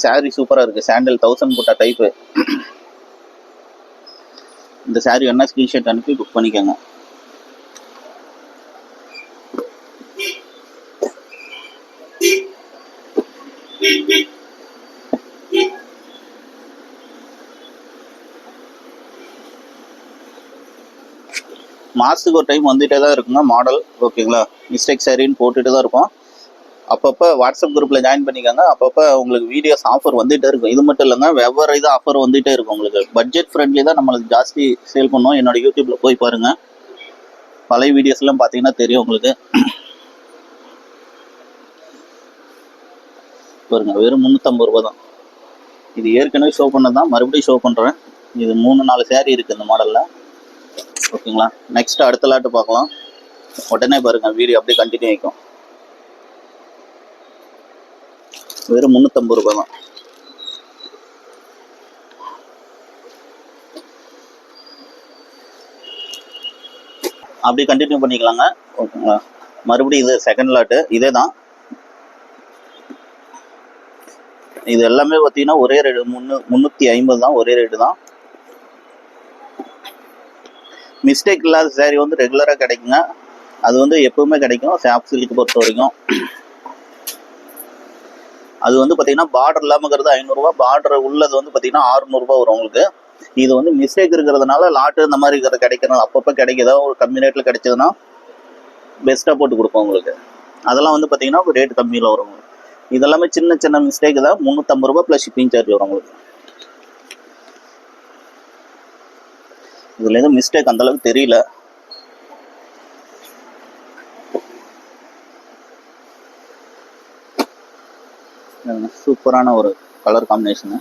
சாரீ சூப்பராக இருக்குது, சாண்டல் 1000 போட்ட டைப்பு. இந்த சாரீ வேணா ஸ்க்ரீன்ஷாட் அனுப்பி புக் பண்ணிக்கோங்க. மாதத்துக்கு ஒரு டைம் வந்துகிட்டே தான் இருக்குங்க மாடல், ஓகேங்களா. மிஸ்டேக் சாரின்னு போட்டுகிட்டு தான் இருக்கும். அப்பப்போ வாட்ஸ்அப் குரூப்பில் ஜாயின் பண்ணிக்கோங்க. அப்பப்போ உங்களுக்கு வீடியோஸ் ஆஃபர் வந்துகிட்டே இருக்கும். இது மட்டும் இல்லைங்க, வெவ்வேறு இது ஆஃபர் வந்துகிட்டே இருக்கும் உங்களுக்கு. பட்ஜெட் ஃப்ரெண்ட்லி தான் நம்மளுக்கு ஜாஸ்தி சேல் பண்ணுவோம். என்னோட யூடியூப்பில் போய் பாருங்கள், பழைய வீடியோஸ்லாம் பார்த்தீங்கன்னா தெரியும் உங்களுக்கு. பாருங்க, வெறும் 350 ரூபா தான். இது ஏற்கனவே ஷோ பண்ணது தான், மறுபடியும் ஷோ பண்ணுறேன். இது 3-4 சாரீ இருக்குது இந்த மாடலில், ஓகேங்களா. நெக்ஸ்ட் அடுத்த லாட்டு பார்க்கலாம். உடனே பாருங்க, வீடியோ அப்படியே கண்டினியூ ஆகிக்கும். வெறும் 350 ரூபா தான். அப்படி கண்டினியூ பண்ணிக்கலாங்க, ஓகேங்களா. மறுபடியும் இது செகண்ட் லாட்டு, இதே தான். இது எல்லாமே பார்த்தீங்கன்னா ஒரே ரேட்டு 350 தான், ஒரே ரேட்டு தான். மிஸ்டேக் இல்லாத சாரீ வந்து ரெகுலராக கிடைக்குங்க, அது வந்து எப்பவுமே கிடைக்கும். சாஃப்ட் சில்க் பொறுத்த வரைக்கும் அது வந்து பார்த்தீங்கன்னா பார்டர் இல்லாமங்கிறது 500 ரூபா, பார்டர் உள்ளது வந்து பார்த்தீங்கன்னா 600 ரூபா வரும் உங்களுக்கு. இது வந்து மிஸ்டேக் இருக்கிறதுனால லாட்டு இந்த மாதிரி கிடைக்கிறனால அப்பப்போ கிடைக்குதா, ஒரு கம்மி ரேட்டில் கிடைச்சதுன்னா பெஸ்ட்டாக போட்டு கொடுப்போம் உங்களுக்கு. அதெல்லாம் வந்து பார்த்தீங்கன்னா ரேட் கம்மியில் வரும். இதெல்லாமே சின்ன சின்ன மிஸ்டேக் தான், 350 ரூபா ப்ளஸ் ஷிப்பிங் சார்ஜ் வரும் உங்களுக்கு. இதுல எதுவும் மிஸ்டேக் அந்த அளவுக்கு தெரியல. சூப்பரான ஒரு கலர் காம்பினேஷன்.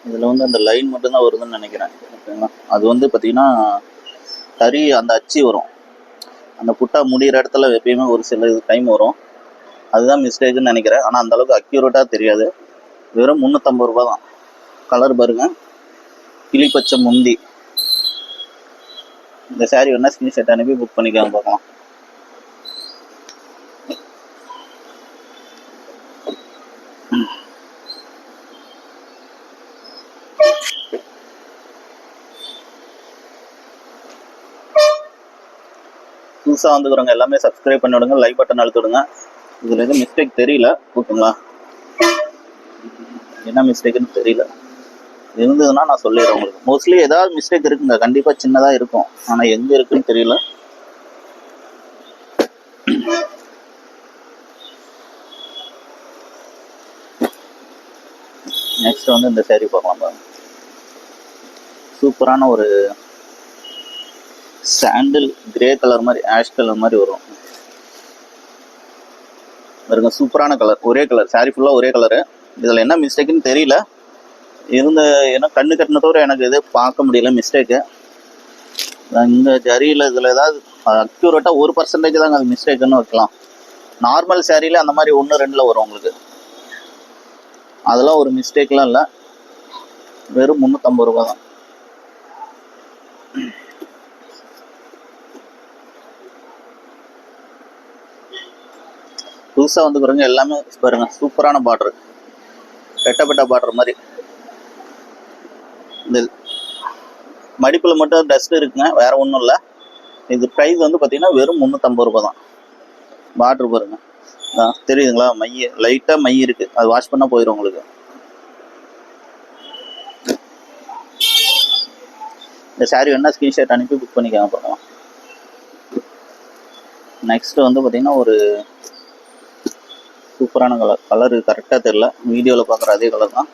இதுல வந்து அந்த லைன் மட்டும்தான் வருதுன்னு நினைக்கிறேன், ஓகேங்களா. அது வந்து பார்த்தீங்கன்னா தறி அந்த அச்சு வரும், அந்த புட்டா முடிகிற இடத்துல எப்பயுமே ஒரு சில டைம் வரும், அதுதான் மிஸ்டேக்குன்னு நினைக்கிறேன். ஆனால் அந்த அளவுக்கு அக்யூரேட்டாக தெரியாது. வெறும் 350 ரூபா தான். கலர் பாருங்க, கிளிப்பச்சை முந்தி. இந்த சாரீ வேணா ஸ்கிரீன்ஷாட் அனுப்பி புக் பண்ணிக்கலாம், பார்க்கலாம். புதுசாக வந்துக்கிறவங்க எல்லாமே சப்ஸ்கிரைப் பண்ணி விடுங்க, லைக் பட்டன் அழுத்தி விடுங்க. இதில் எதுவும் மிஸ்டேக் தெரியல, ஓகேங்களா. என்ன மிஸ்டேக்குன்னு தெரியல, இருந்ததுன்னா நான் சொல்லிடுறேன் உங்களுக்கு. மோஸ்ட்லி ஏதாவது மிஸ்டேக் இருக்குங்க, கண்டிப்பாக சின்னதாக இருக்கும், ஆனால் எங்கே இருக்குன்னு தெரியல. நெக்ஸ்ட் வந்து இந்த சாரீ பார்க்கலாம் பாருங்க. சூப்பரான ஒரு சாண்டில் கிரே கலர் மாதிரி, ஆஷ் கலர் மாதிரி வரும் பாருங்க. சூப்பரான கலர், ஒரே கலர், சாரீ ஃபுல்லாக ஒரே கலரு. இதில் என்ன மிஸ்டேக்குன்னு தெரியல, ஏன்னா கண்ணு கட்டினதோட எனக்கு இது பார்க்க முடியல மிஸ்டேக்கு. இந்த ஜரியில் இதில் ஏதாவது அக்யூரேட்டாக 1% தாங்க அது மிஸ்டேக்குன்னு வைக்கலாம். நார்மல் சாரியில் அந்த மாதிரி 1-2 வரும் உங்களுக்கு, அதெல்லாம் ஒரு மிஸ்டேக்லாம் இல்லை. வெறும் 350 ரூபா தான். புதுசாக வந்து பாருங்க, எல்லாமே பாருங்க சூப்பரான பார்டர், ரெட்டப்பட்ட பார்டர் மாதிரி. இந்த மடிப்பில் மட்டும் டஸ்ட் இருக்குங்க, வேற ஒன்றும் இல்லை. இது ப்ரைஸ் வந்து பார்த்தீங்கன்னா வெறும் 350 ரூபா தான். பார்டர் பாருங்க, தெரியுதுங்களா, மைய லைட்டாக மை இருக்கு, அது வாஷ் பண்ணால் போயிடும் உங்களுக்கு. இந்த சாரீ வேணா ஸ்கிரீன்ஷாட் அனுப்பி புக் பண்ணிக்காங்க, பார்க்கலாம். நெக்ஸ்ட் வந்து பார்த்தீங்கன்னா ஒரு சூப்பரான கலர் கரெக்டாக தெரியல, வீடியோவில் பார்க்குற அதே கலர் தான்.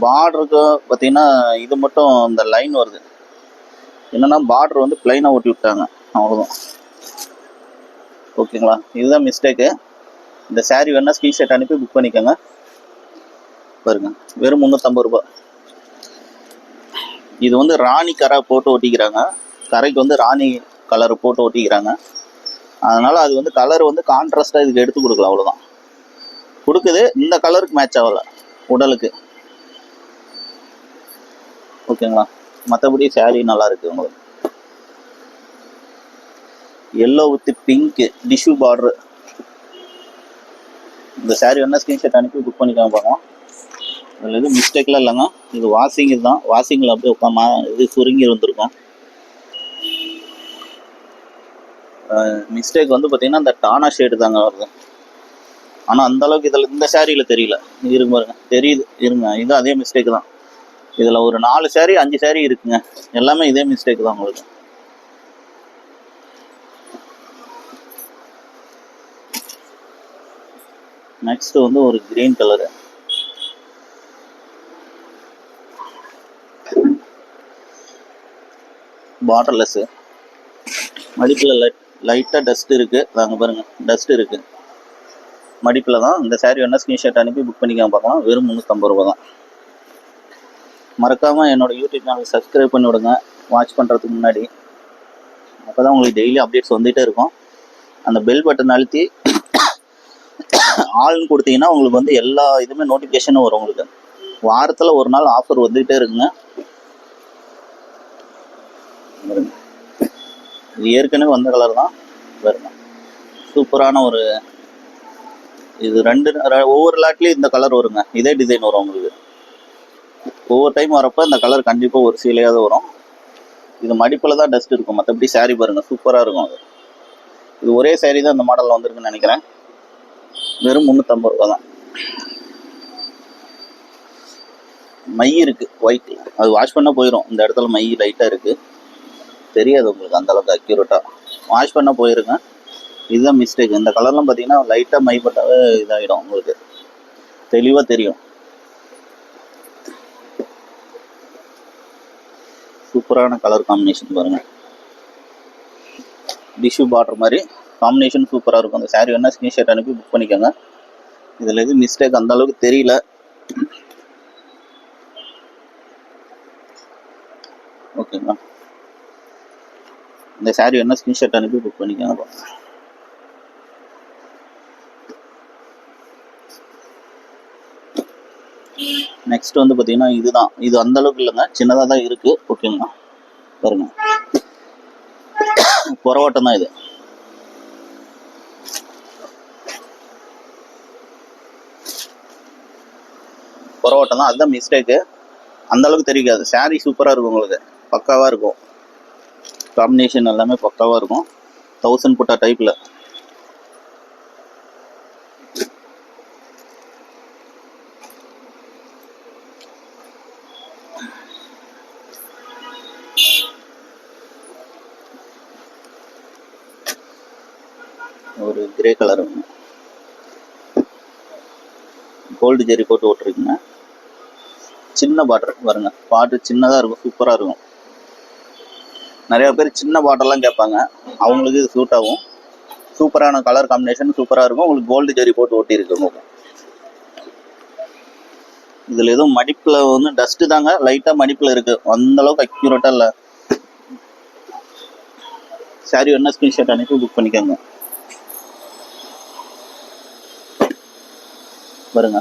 பார்டருக்கு பார்த்தீங்கன்னா இது மட்டும் இந்த லைன் வருது, என்னன்னா பார்டர் வந்து பிளைனாக ஓட்டி விட்டாங்க, அவ்வளோதான், ஓகேங்களா. இதுதான் மிஸ்டேக்கு. இந்த சாரீ வேணா ஸ்க்ரீன்ஷாட் அனுப்பி புக் பண்ணிக்கோங்க. பாருங்க, வெறும் 350 ரூபா. இது வந்து ராணி கரை போட்டு ஒட்டிக்கிறாங்க, கரைக்கு வந்து ராணி கலர் போட்டு ஒட்டிக்கிறாங்க. அதனால் அது வந்து கலர் வந்து கான்ட்ராஸ்டாக இதுக்கு எடுத்து கொடுக்கல, அவ்வளோதான். கொடுக்குது, இந்த கலருக்கு மேட்ச் ஆகலை உடலுக்கு. ஓகேங்களா. மற்றபடி சாரீ நல்லா இருக்குது உங்களுக்கு. Yellow with pink tissue border. இந்த சாரீ வேணால் ஸ்க்ரீன்ஷாட் அனுப்பி புக் பண்ணிக்கலாம் பார்க்கலாம். இதில் எதுவும் மிஸ்டேக்லாம் இல்லைங்க. இது வாஷிங் தான், வாஷிங்கில் அப்படியே உட்காமா இது சுருங்கி வந்துருக்கும். மிஸ்டேக் வந்து பார்த்தீங்கன்னா இந்த டானா ஷேடு தாங்க வருது. ஆனால் அந்தளவுக்கு இதில் இந்த சாரியில் தெரியல. இருங்க பாருங்க, தெரியுது இருங்க, இது அதே மிஸ்டேக் தான். இதில் ஒரு 4 சாரீ 5 சாரீ இருக்குங்க, எல்லாமே இதே மிஸ்டேக் தான் உங்களுக்கு. நெக்ஸ்ட் வந்து ஒரு கிரீன் கலரு. பார்டர்லெஸ்ஸு. மடிப்பில் லைட்டாக டஸ்ட் இருக்குது, அங்கே பாருங்கள் டஸ்ட் இருக்குது மடிப்பில் தான். இந்த சாரீ வேணால் ஸ்க்ரீன்ஷாட் அனுப்பி புக் பண்ணிக்கலாம் பார்க்கலாம். வெறும் 350 ரூபா தான். மறக்காமல் என்னோடய யூடியூப் சேனல் சப்ஸ்கிரைப் பண்ணி விடுங்க வாட்ச் பண்ணுறதுக்கு முன்னாடி. அப்போ தான் உங்களுக்கு டெய்லி அப்டேட்ஸ் வந்துகிட்டே இருக்கும். அந்த பெல் பட்டன் அழுத்தி ஆள்னு கொடுத்தீங்கன்னா உங்களுக்கு வந்து எல்லா இதுவுமே நோட்டிஃபிகேஷனும் வரும் உங்களுக்கு. வாரத்தில் ஒரு நாள் ஆஃபர் வந்துகிட்டே இருக்குங்க. இது ஏற்கனவே வந்த கலர் தான் வருங்க. சூப்பரான ஒரு இது ஒவ்வொரு லாட்லேயும் இந்த கலர் வருங்க. இதே டிசைன் வரும் உங்களுக்கு. ஒவ்வொரு டைம் வரப்போ இந்த கலர் கண்டிப்பாக ஒரு சீலையாவது வரும். இது மடிப்பில் தான் டஸ்ட் இருக்கும், மற்றபடி சாரீ பாருங்கள் சூப்பராக இருக்கும். அது இது ஒரே சாரீ தான் இந்த மாடலில் வந்திருக்குன்னு நினைக்கிறேன். வெறும் 350 ரூபா தான். மை இருக்குது ஒயிட், அது வாஷ் பண்ணால் போயிடும். இந்த இடத்துல மை லைட்டாக இருக்குது, தெரியாது உங்களுக்கு அந்தளவுக்கு அக்யூரேட்டாக. வாஷ் பண்ணால் போயிருங்க. இதுதான் மிஸ்டேக். இந்த கலர்லாம் பார்த்தீங்கன்னா லைட்டாக மை பட்டாவே இதாகிடும், உங்களுக்கு தெளிவாக தெரியும். சூப்பரான கலர் காம்பினேஷன் பாருங்கள். டிஷ்யூ பார்டர் மாதிரி காம்பினேஷன் சூப்பராக இருக்கும். அந்த சாரீ வேணால் ஸ்க்ரீன்ஷாட் அனுப்பி புக் பண்ணிக்கோங்க. இதில் எதுவும் மிஸ்டேக் அந்த அளவுக்கு தெரியல. ஓகேங்களா. இந்த சாரீ வேணால் ஸ்க்ரீன்ஷாட் அனுப்பி புக் பண்ணிக்கோங்க. நெக்ஸ்ட் வந்து பார்த்தீங்கன்னா இதுதான். இது அந்த அளவுக்கு இல்லைங்க, சின்னதாக தான் இருக்குது. ஓகேங்களா. பாருங்க, புறவாட்டம் தான் இது. புறவாட்டம் தான், அதுதான் மிஸ்டேக்கு. அந்த அளவுக்கு தெரியாது. சாரீ சூப்பராக இருக்கும் உங்களுக்கு, பக்காவாக இருக்கும். காம்பினேஷன் எல்லாமே பக்காவாக இருக்கும். 1000 புட்டா டைப்பில். ஒரு கிரே கலர் கோல்டு ஜெரி போட்டு ஓட்டுருக்குங்க. சின்ன பார்டர் பாருங்க, பார்டர் சின்னதாக இருக்கும், சூப்பராக இருக்கும். நிறையா பேர் சின்ன பார்டர்லாம் கேட்பாங்க, அவங்களுக்கு இது சூட் ஆகும். சூப்பரான கலர் காம்பினேஷன் சூப்பராக இருக்கும். உங்களுக்கு கோல்டு ஜெரி போட்டு ஓட்டியிருக்கு உங்களுக்கு. இதில் எதுவும் மடிப்பில் வந்து டஸ்ட்டு தாங்க, லைட்டாக மடிப்பில் இருக்குது, அந்தளவுக்கு அக்யூரேட்டாக இல்லை. சாரி வேணா ஸ்க்ரீன்ஷாட் அனுப்பி புக் பண்ணிக்கோங்க. பாருங்க,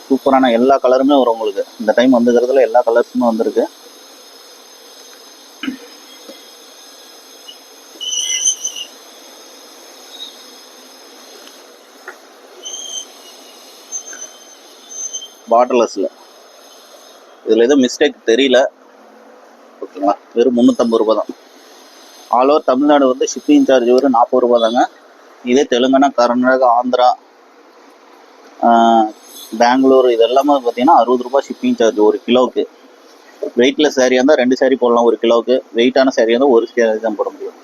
சூப்பரான எல்லா கலருமே வரும் உங்களுக்கு. இந்த டைம் வந்துக்கிறதுல எல்லா கலர்ஸுமே வந்திருக்கு. பார்டர்லெஸ்ல இதில் எதுவும் மிஸ்டேக் தெரியல. ஓகேங்களா. வெறும் 350 ரூபா தான். ஆல் ஓவர் தமிழ்நாடு வந்து ஷிப்பிங் சார்ஜ் வெறும் 40 ரூபா தாங்க. இதே தெலுங்கானா, கர்நாடகா, ஆந்திரா, பெங்களூர் இதெல்லாமே பார்த்தீங்கன்னா 60 ரூபா ஷிப்பிங் சார்ஜ் ஒரு கிலோவுக்கு. வெயிட்லெஸ் சாரியாக இருந்தால் 2 சாரி போடலாம் ஒரு கிலோவுக்கு. வெயிட்டான சாரியாக இருந்தால் ஒரு சாரி தான் போட முடியும்.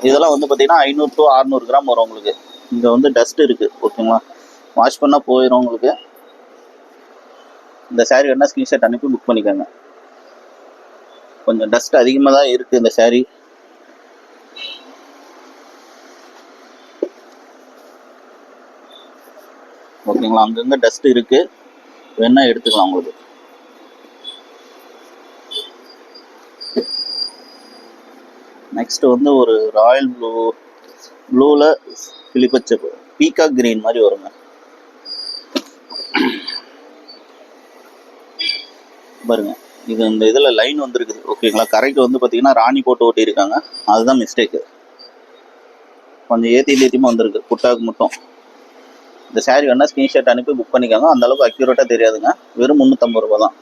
இதெல்லாம் வந்து பார்த்தீங்கன்னா 500 to 600 கிராம் வரும் உங்களுக்கு. இங்கே வந்து டஸ்ட் இருக்குது. ஓகேங்களா. வாஷ் பண்ணால் போயிடும் உங்களுக்கு. இந்த சாரி வேணால் ஸ்க்ரீன்ஷாட் அனுப்பி புக் பண்ணிக்கோங்க. கொஞ்சம் டஸ்ட் அதிகமாக தான் இருக்குது இந்த சாரி. ஓகேங்களா. அங்கங்கே டஸ்ட் இருக்குது, வேணா எடுத்துக்கலாம் உங்களுக்கு. நெக்ஸ்ட் வந்து ஒரு ராயல் ப்ளூல கிளிப்பச்சை பீகாக் கிரீன் மாதிரி வருங்க. பாருங்க, இது இந்த இதில் லைன் வந்துருக்குது. ஓகேங்களா, கரெக்ட் வந்து பார்த்தீங்கன்னா ராணி போட்டு ஓட்டியிருக்காங்க, அதுதான் மிஸ்டேக்கு. கொஞ்சம் ஏற்றியமாக வந்திருக்கு குட்டாக்கு மட்டும். இந்த சாரீ வேணால் ஸ்க்ரீன்ஷாட் அனுப்பி புக் பண்ணிக்கோங்க. அந்த அளவுக்கு அக்யூரேட்டாக தெரியாதுங்க. வெறும் 350 ரூபா தான்.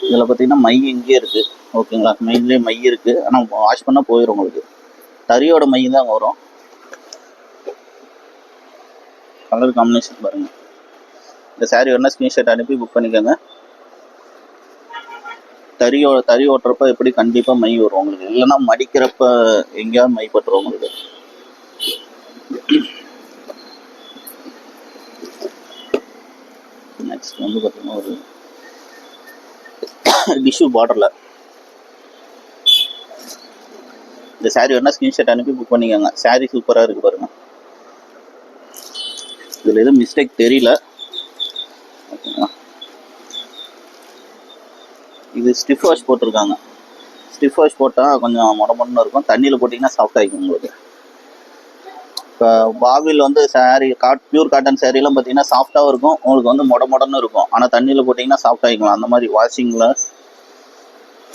இதில் பார்த்தீங்கன்னா மை இங்கே இருக்குது. ஓகேங்களா, மெயின்லேயே மை இருக்குது, ஆனால் வாஷ் பண்ணால் போயிடும் உங்களுக்கு. தறியோட மை தான் வரும். கலர் காம்பினேஷன் பாருங்கள். இந்த சாரீ வேணால் ஸ்க்ரீன்ஷாட் அனுப்பி புக் பண்ணிக்கோங்க. தறி ஓட்டுறப்ப எப்படி கண்டிப்பாக மை வரும் உங்களுக்கு, இல்லைன்னா மடிக்கிறப்ப எங்கேயாவது மை பட்டுரும் உங்களுக்கு. நெக்ஸ்ட் வந்து பார்த்தீங்கன்னா ஒரு டிஷ்யூ பார்டரில் இந்த சாரீ வேணால் ஸ்க்ரீன்ஷாட் அனுப்பி புக் பண்ணிக்கோங்க. சாரீ சூப்பராக இருக்குது பாருங்கள். இதில் எதுவும் மிஸ்டேக் தெரியல. ஓகேங்களா, இது ஸ்டிஃப் வாஷ் போட்டிருக்காங்க. ஸ்டிஃப் வாஷ் போட்டால் கொஞ்சம் மொடமொடன்னு இருக்கும், தண்ணியில் போட்டிங்கன்னா சாஃப்ட் ஆகிக்கும் உங்களுக்கு. இப்போ பாபில் வந்து சாரீ பியூர் காட்டன் சாரீலாம் பார்த்தீங்கன்னா சாஃப்டாகவும் இருக்கும், உங்களுக்கு வந்து மொடமொடன்னு இருக்கும். ஆனால் தண்ணியில் போட்டிங்கன்னா சாஃப்ட் ஆகிக்கலாம். அந்த மாதிரி வாஷிங்கில்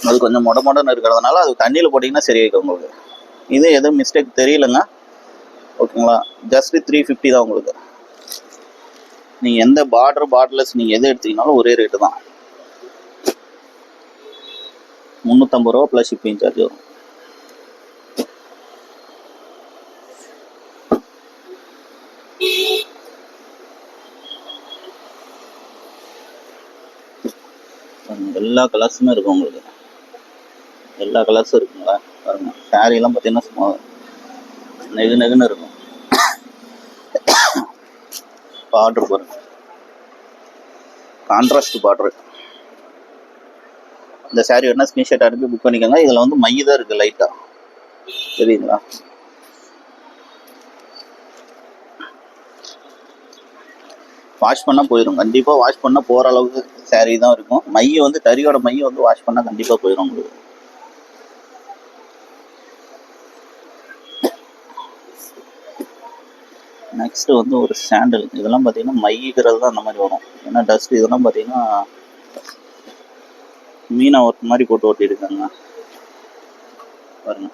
அது கொஞ்சம் மொடமொடன்னு இருக்கிறதுனால அது தண்ணியில் போட்டிங்கன்னா சரியாயிக்கும் உங்களுக்கு. இது எதுவும் மிஸ்டேக் தெரியலங்க. ஓகேங்களா, ஜஸ்ட் 350 தான் உங்களுக்கு. நீங்கள் எந்த பார்டர்லெஸ் நீங்கள் எது எடுத்தீங்கனாலும் ஒரே ரேட்டு தான். 350 ரூபா ப்ளஸ் ஷிப்பிங் சார்ஜ் வரும். எல்லா கலர்ஸுமே இருக்கும் உங்களுக்கு. எல்லா கலர்ஸும் இருக்குங்களா பாருங்க. சாரீலாம் பார்த்தீங்கன்னா சும்மா நெகுன்னு இருக்கும். பார்டர் பாருங்க, கான்ட்ராஸ்ட் பார்டர். இந்த சாரீ வேணால் ஸ்க்ரீன்ஷாட் அனுப்பி புக் பண்ணிக்கோங்க. இதில் வந்து மை தான் இருக்குது லைட்டாக, தெரியுங்களா. வாஷ் பண்ணால் போயிடும், கண்டிப்பாக வாஷ் பண்ணால் போகிற அளவுக்கு சாரீ தான் இருக்கும். மை வந்து தறியோட மை வந்து வாஷ் பண்ணால் கண்டிப்பாக போயிடும் உங்களுக்கு. நெக்ஸ்ட் வந்து ஒரு சாண்டல். இதெல்லாம் பார்த்தீங்கன்னா மைக்கிறது தான் அந்த மாதிரி வரும், ஏன்னா டஸ்ட். இதெல்லாம் பார்த்தீங்கன்னா மீனா ஒர்க் மாதிரி போட்டு ஓட்டியிருக்காங்க பாருங்க.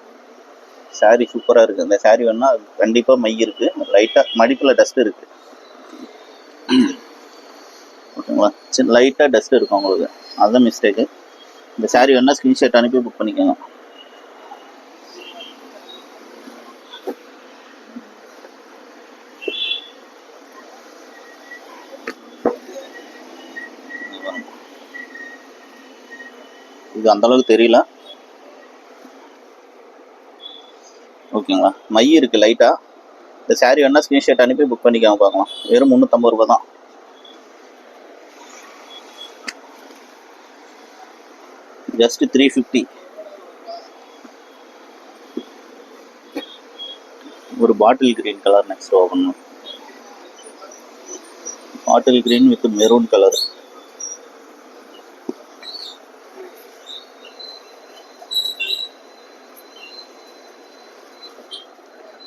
சாரீ சூப்பராக இருக்குது. இந்த சாரீ வேணா கண்டிப்பாக மை இருக்குது, லைட்டாக மடிப்பில் டஸ்ட் இருக்குது. ஓகேங்களா, சரி லைட்டாக டஸ்ட் இருக்கும் உங்களுக்கு, அதுதான் மிஸ்டேக்கு. இந்த சாரீ வேணால் ஸ்க்ரீன்ஷாட் அனுப்பி புக் பண்ணிக்கோங்க. இது அந்தளவுக்கு தெரியல. ஓகேங்களா, மை இருக்குது லைட்டாக. இந்த சாரீ வேணால் ஸ்க்ரீன்ஷாட் அனுப்பி புக் பண்ணிக்காம பார்க்கலாம். வெறும் 350 ரூபா தான். ஜஸ்ட் 350. ஒரு bottle green colour next open. Bottle green with maroon colour.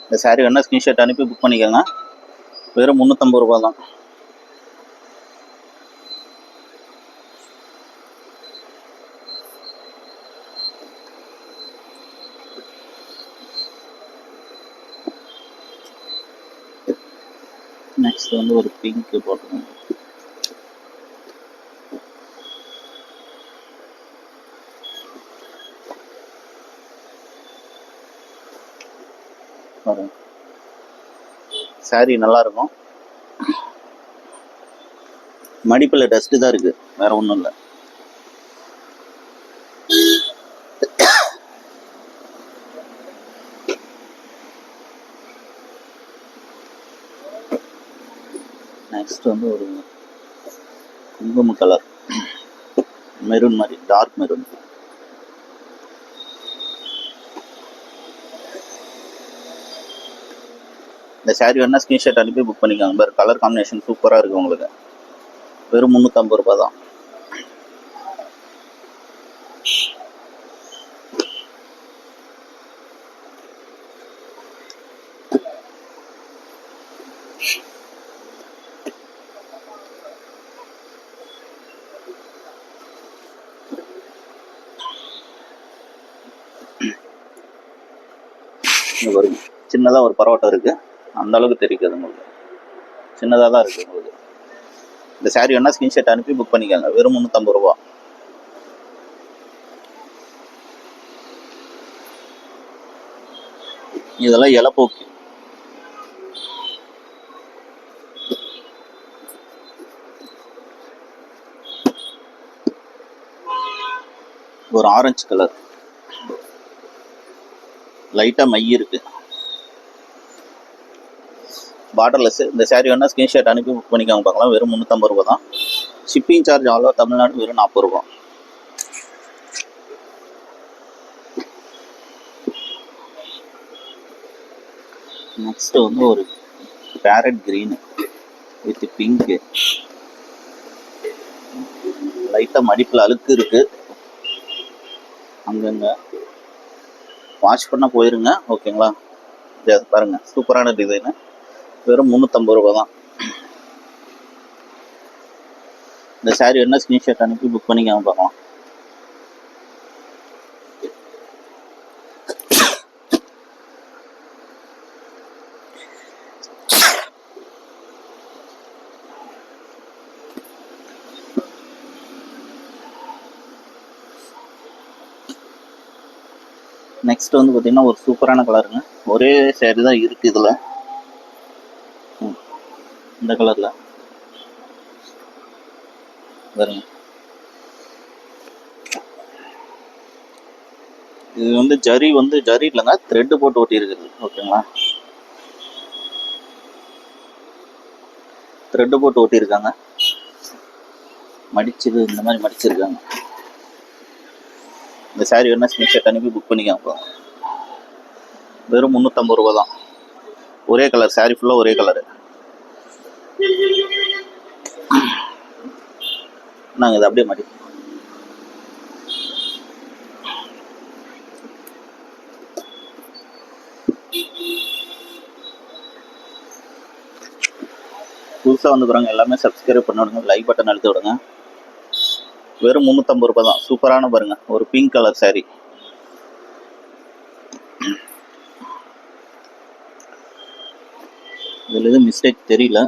இந்த சாரீ வேணால் ஸ்க்ரீன்ஷாட் அனுப்பி புக் பண்ணிக்கோங்க. வெறும் 350 ரூபா தான். நெக்ஸ்ட் வந்து ஒரு பிங்க் போட்டுக்கோங்க. சாரீ நல்லா இருக்கும், மடிப்பில் டஸ்ட்டு தான் இருக்குது, வேற ஒன்றும் இல்லை. நெக்ஸ்ட் வந்து ஒரு குங்கும கலர், மெரூன் மாதிரி, டார்க் மெரூன். இந்த சாரீ வேணா ஸ்க்ரீன்ஷாட் அனுப்பி புக் பண்ணிக்கோங்க. பாரு கலர் காம்பினேஷன் சூப்பராக இருக்குது உங்களுக்கு. வெறும் 350 ரூபா தான். வரும் சின்னதாக ஒரு பரோட்டா இருக்குது, அந்த அளவுக்கு தெரிவிக்காது உங்களுக்கு, சின்னதாக தான் இருக்குது உங்களுக்கு. இந்த சாரீ வேணா ஸ்க்ரீன்ஷாட் அனுப்பி புக் பண்ணிக்கோங்க. வெறும் 350 ரூபா. இதெல்லாம் இலப்போக்கு. ஒரு ஆரஞ்சு கலர் லைட்டாக மை இருக்கு, பார்டர்லெஸ். இந்த சாரீ வேணா ஸ்க்ரீன்ஷாட் அனுப்பி புக் பண்ணிக்கோங்க பார்க்கலாம். வெறும் 350 ரூபா தான். Shipping charge all over Tamil Nadu வெறும் 40 ரூபா. நெக்ஸ்ட் வந்து ஒரு பேரட் கிரீன் வித் பிங்க், லைட்டாக மடிப்பில் அழுக்கு இருக்கு, அங்கங்க வாஷ் பண்ண போயிருங்க. ஓகேங்களா, பாருங்க சூப்பரான டிசைனு. வெறும் 350 ரூபா தான். இந்த சாரீ என்ன ஸ்க்ரீன்ஷாட் அனுப்பி புக் பண்ணிக்காம பார்க்கலாம். நெக்ஸ்ட் வந்து பார்த்தீங்கன்னா ஒரு சூப்பரான கலருங்க. ஒரே சாரீ தான் இருக்குது இதில். இந்த கலரில் பாருங்க. இது வந்து ஜரி இல்லைங்க, த்ரெட்டு போட்டு ஒட்டி இருக்குது. ஓகேங்களா, த்ரெட்டு போட்டு ஒட்டியிருக்காங்க, மடிச்சது இந்த மாதிரி மடிச்சிருக்காங்க. இந்த சாரீ வேணா ஸ்க்ரீன்ஷாட் அனுப்பி புக் பண்ணிக்காங்க. வெறும் 350 ரூபா தான். ஒரே கலர், சாரீ ஃபுல்லாக ஒரே கலரு. நாங்கள் இதை அப்படியே மாட்டி புதுசாக வந்து பாருங்க, எல்லாமே சப்ஸ்கிரைப் பண்ணி விடுங்க, லைக் பட்டன் அழுத்தி விடுங்க. வெறும் 350 ரூபா தான். சூப்பரான பாருங்க ஒரு பிங்க் கலர் சாரீ. இதில் எதுவும் மிஸ்டேக் தெரியல.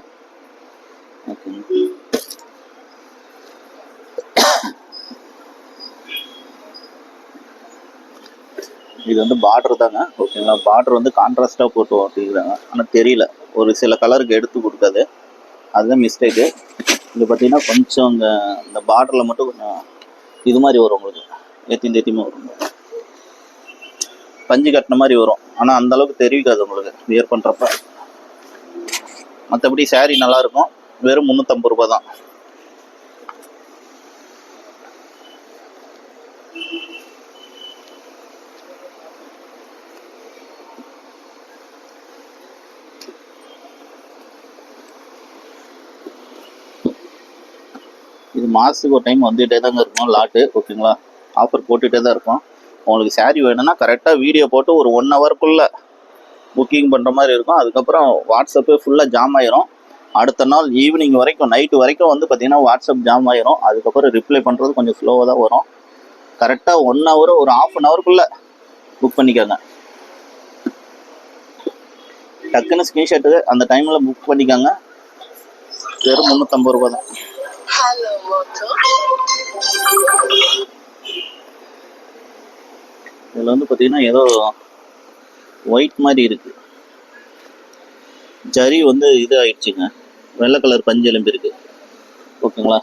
ஓகே, இது வந்து பார்டர் தாங்க. ஓகேங்களா, பார்டர் வந்து கான்ட்ராஸ்டாக போட்டு ஓட்டிக்கிறாங்க, ஆனால் தெரியல, ஒரு சில கலருக்கு எடுத்து கொடுக்காது, அதுதான் மிஸ்டேக்கு. இது பார்த்தீங்கன்னா கொஞ்சம் இந்த பார்டரில் மட்டும் கொஞ்சம் இது மாதிரி வரும் உங்களுக்கு, ஏற்றியுமே வரும், பஞ்சு கட்டின மாதிரி வரும், ஆனால் அந்த அளவுக்கு தெரிவிக்காது உங்களுக்கு வியர் பண்ணுறப்ப. மற்றபடி சாரீ நல்லாயிருக்கும். வெறும் 350 ரூபா தான். இது மாதத்துக்கு ஒரு டைம் வந்துகிட்டே தாங்க இருக்கும் லாட்டு. ஓகேங்களா, ஆஃபர் போட்டுகிட்டே தான் இருக்கும். உங்களுக்கு சாரீ வேணும்னா கரெக்டாக வீடியோ போட்டு ஒரு 1 ஹவருக்குள்ளே புக்கிங் பண்ணுற மாதிரி இருக்கும். அதுக்கப்புறம் வாட்ஸ்அப்பே ஃபுல்லாக ஜாம் ஆயிரும். அடுத்த நாள் ஈவினிங் வரைக்கும், நைட்டு வரைக்கும் வந்து பார்த்தீங்கன்னா வாட்ஸ்அப் ஜாம் ஆயிரும். அதுக்கப்புறம் ரிப்ளை பண்ணுறது கொஞ்சம் ஸ்லோவாக தான் வரும். கரெக்டாக 1 ஹவர், ஒரு 1/2 ஹவருக்குள்ளே புக் பண்ணிக்கோங்க. டக்குன்னு ஸ்க்ரீன்ஷாட்டு அந்த டைமில் புக் பண்ணிக்கோங்க. வெறும் 350 ரூபா தான். இதில் வந்து பார்த்தீங்கன்னா ஏதோ ஒயிட் மாதிரி இருக்கு, ஜரி வந்து இது ஆயிடுச்சுங்க, வெள்ளை கலர் பஞ்சு எலும்பு இருக்கு. ஓகேங்களா,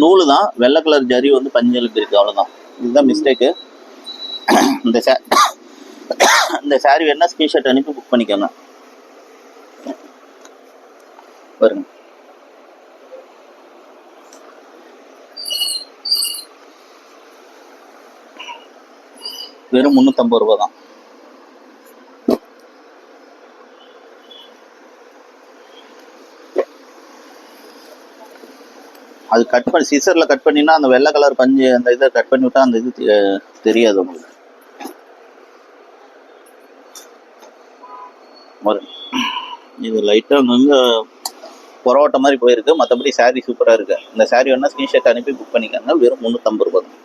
நூலு தான், வெள்ளை கலர் ஜரி வந்து பஞ்சு எலும்பு இருக்கு, அவ்வளோதான். இதுதான் மிஸ்டேக்கு. இந்த சாரீ வேணா ஸ்க்ரீன்ஷாட் அனுப்பி புக் பண்ணிக்கோங்க. பாருங்க, வெறும் 350 ரூபா தான். அது கட் பண்ணி சிசரில் கட் பண்ணினா அந்த வெள்ளை கலர் பஞ்சு அந்த இதை கட் பண்ணி விட்டா அந்த இது தெரியாது உங்களுக்கு. இது லைட்டாக அங்கங்கே புறோட்ட மாதிரி போயிருக்கு. மற்றபடி சாரீ சூப்பராக இருக்கு. இந்த சாரீ வேணா ஸ்க்ரீன்ஷாட் அனுப்பி புக் பண்ணிக்கோங்க. வெறும் 350 ரூபா தான்.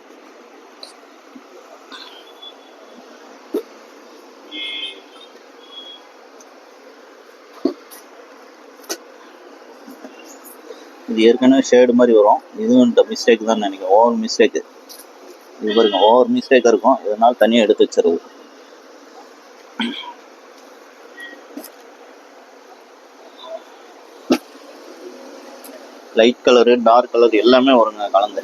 இது ஏற்கனவே ஷேடு மாதிரி வரும். இதுவும் இந்த மிஸ்டேக் தான் நினைக்கிறேன். ஓவர் மிஸ்டேக்கு இது பாருங்க, ஓவர் மிஸ்டேக்காக இருக்கும். இதனால தனியாக எடுத்து வச்சிருது. லைட் கலரு டார்க் கலர் எல்லாமே வருங்க கலந்து.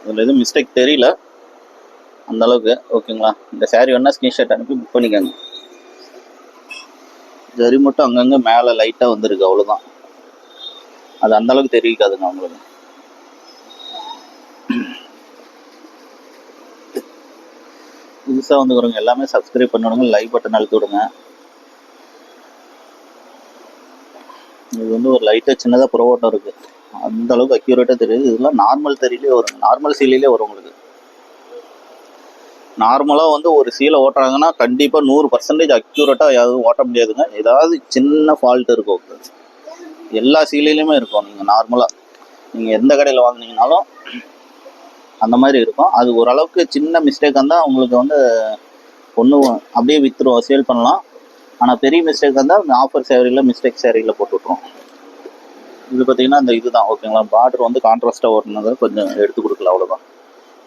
இதில் எதுவும் மிஸ்டேக் தெரியல அந்த அளவுக்கு. ஓகேங்களா? இந்த சாரீ வேணா ஸ்க்ரீன்ஷாட் அனுப்பி புக் பண்ணிக்கோங்க. ஜரி மட்டும் அங்கங்கே மேலே லைட்டாக வந்துருக்கு, அவ்வளோதான். அது அந்த அளவுக்கு தெரிவிக்காதுங்க உங்களுக்கு. புதுசாக வந்துக்கிறவங்க எல்லாமே சப்ஸ்கிரைப் பண்ணிவிடுங்க, லைக் பட்டன் அழுத்தி விடுங்க. இது வந்து ஒரு லைட்டாக சின்னதாக புறவோட்டம் இருக்குது, அந்த அளவுக்கு அக்யூரேட்டாக தெரியுது. இதெல்லாம் நார்மல் தெரியிலே வரும், நார்மல் சீலையிலே வரும் உங்களுக்கு. நார்மலாக வந்து ஒரு சீலை ஓட்டுறாங்கன்னா கண்டிப்பாக 100% அக்யூரேட்டாக யாரும் ஓட்ட முடியாதுங்க. ஏதாவது சின்ன ஃபால்ட் இருக்கும், எல்லா சீலையிலையுமே இருக்கும். நீங்கள் நார்மலாக நீங்கள் எந்த கடையில் வாங்கினீங்கனாலும் அந்த மாதிரி இருக்கும். அது ஓரளவுக்கு சின்ன மிஸ்டேக் இருந்தால் உங்களுக்கு வந்து ஒன்று அப்படியே விற்றுருவோம், சேல் பண்ணலாம். ஆனால் பெரிய மிஸ்டேக் இருந்தால் ஆஃபர் சேரீயில் மிஸ்டேக் சேரீயில் போட்டு விட்ருவோம். இது பார்த்தீங்கன்னா இந்த இது தான். ஓகேங்களா? பார்டர் வந்து கான்ட்ராஸ்ட்டாக ஓட்டுனதை கொஞ்சம் எடுத்து கொடுக்கல, அவ்வளோதான்.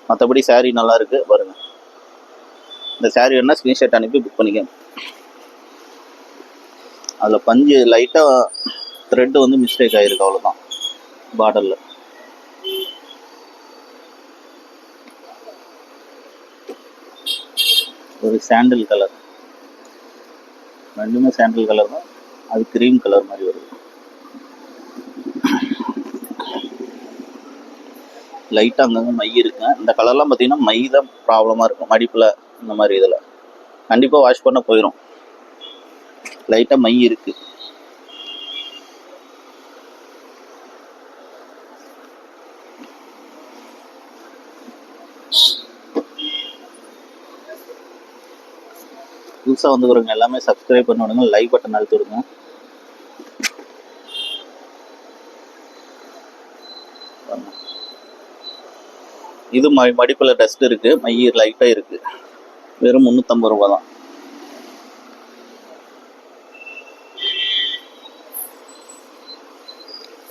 மற்றபடி சாரீ நல்லா இருக்குது பாருங்கள். இந்த சாரீ வேணால் ஸ்க்ரீன்ஷாட் அனுப்பி புக் பண்ணிக்கோங்க. அதில் பஞ்சு லைட்டாக த்ரெட்டு வந்து மிஸ்டேக் ஆகிருக்கு, அவ்வளோதான் பார்டரில். ஒரு சாண்டில் கலர், ரெண்டுமே சாண்டில் கலர் தான். அது க்ரீம் கலர் மாதிரி வருது. லைட்டாக அங்கங்கே மை இருக்குங்க. இந்த கலர்லாம் பார்த்தீங்கன்னா மை தான் ப்ராப்ளமாக இருக்கும் மடிப்பில். இந்த மாதிரி இதில் கண்டிப்பாக வாஷ் பண்ண போயிடும். லைட்டாக மை இருக்குது. புதுசாக வந்துக்கிறவங்க எல்லாமே சப்ஸ்கிரைப் பண்ணி விடுங்க, லைக் பட்டன் அழுத்தி விடுங்க. இது மடிப்பில் டஸ்ட் இருக்குது, மை லைட்டாக இருக்குது. வெறும் 350 ரூபா தான்.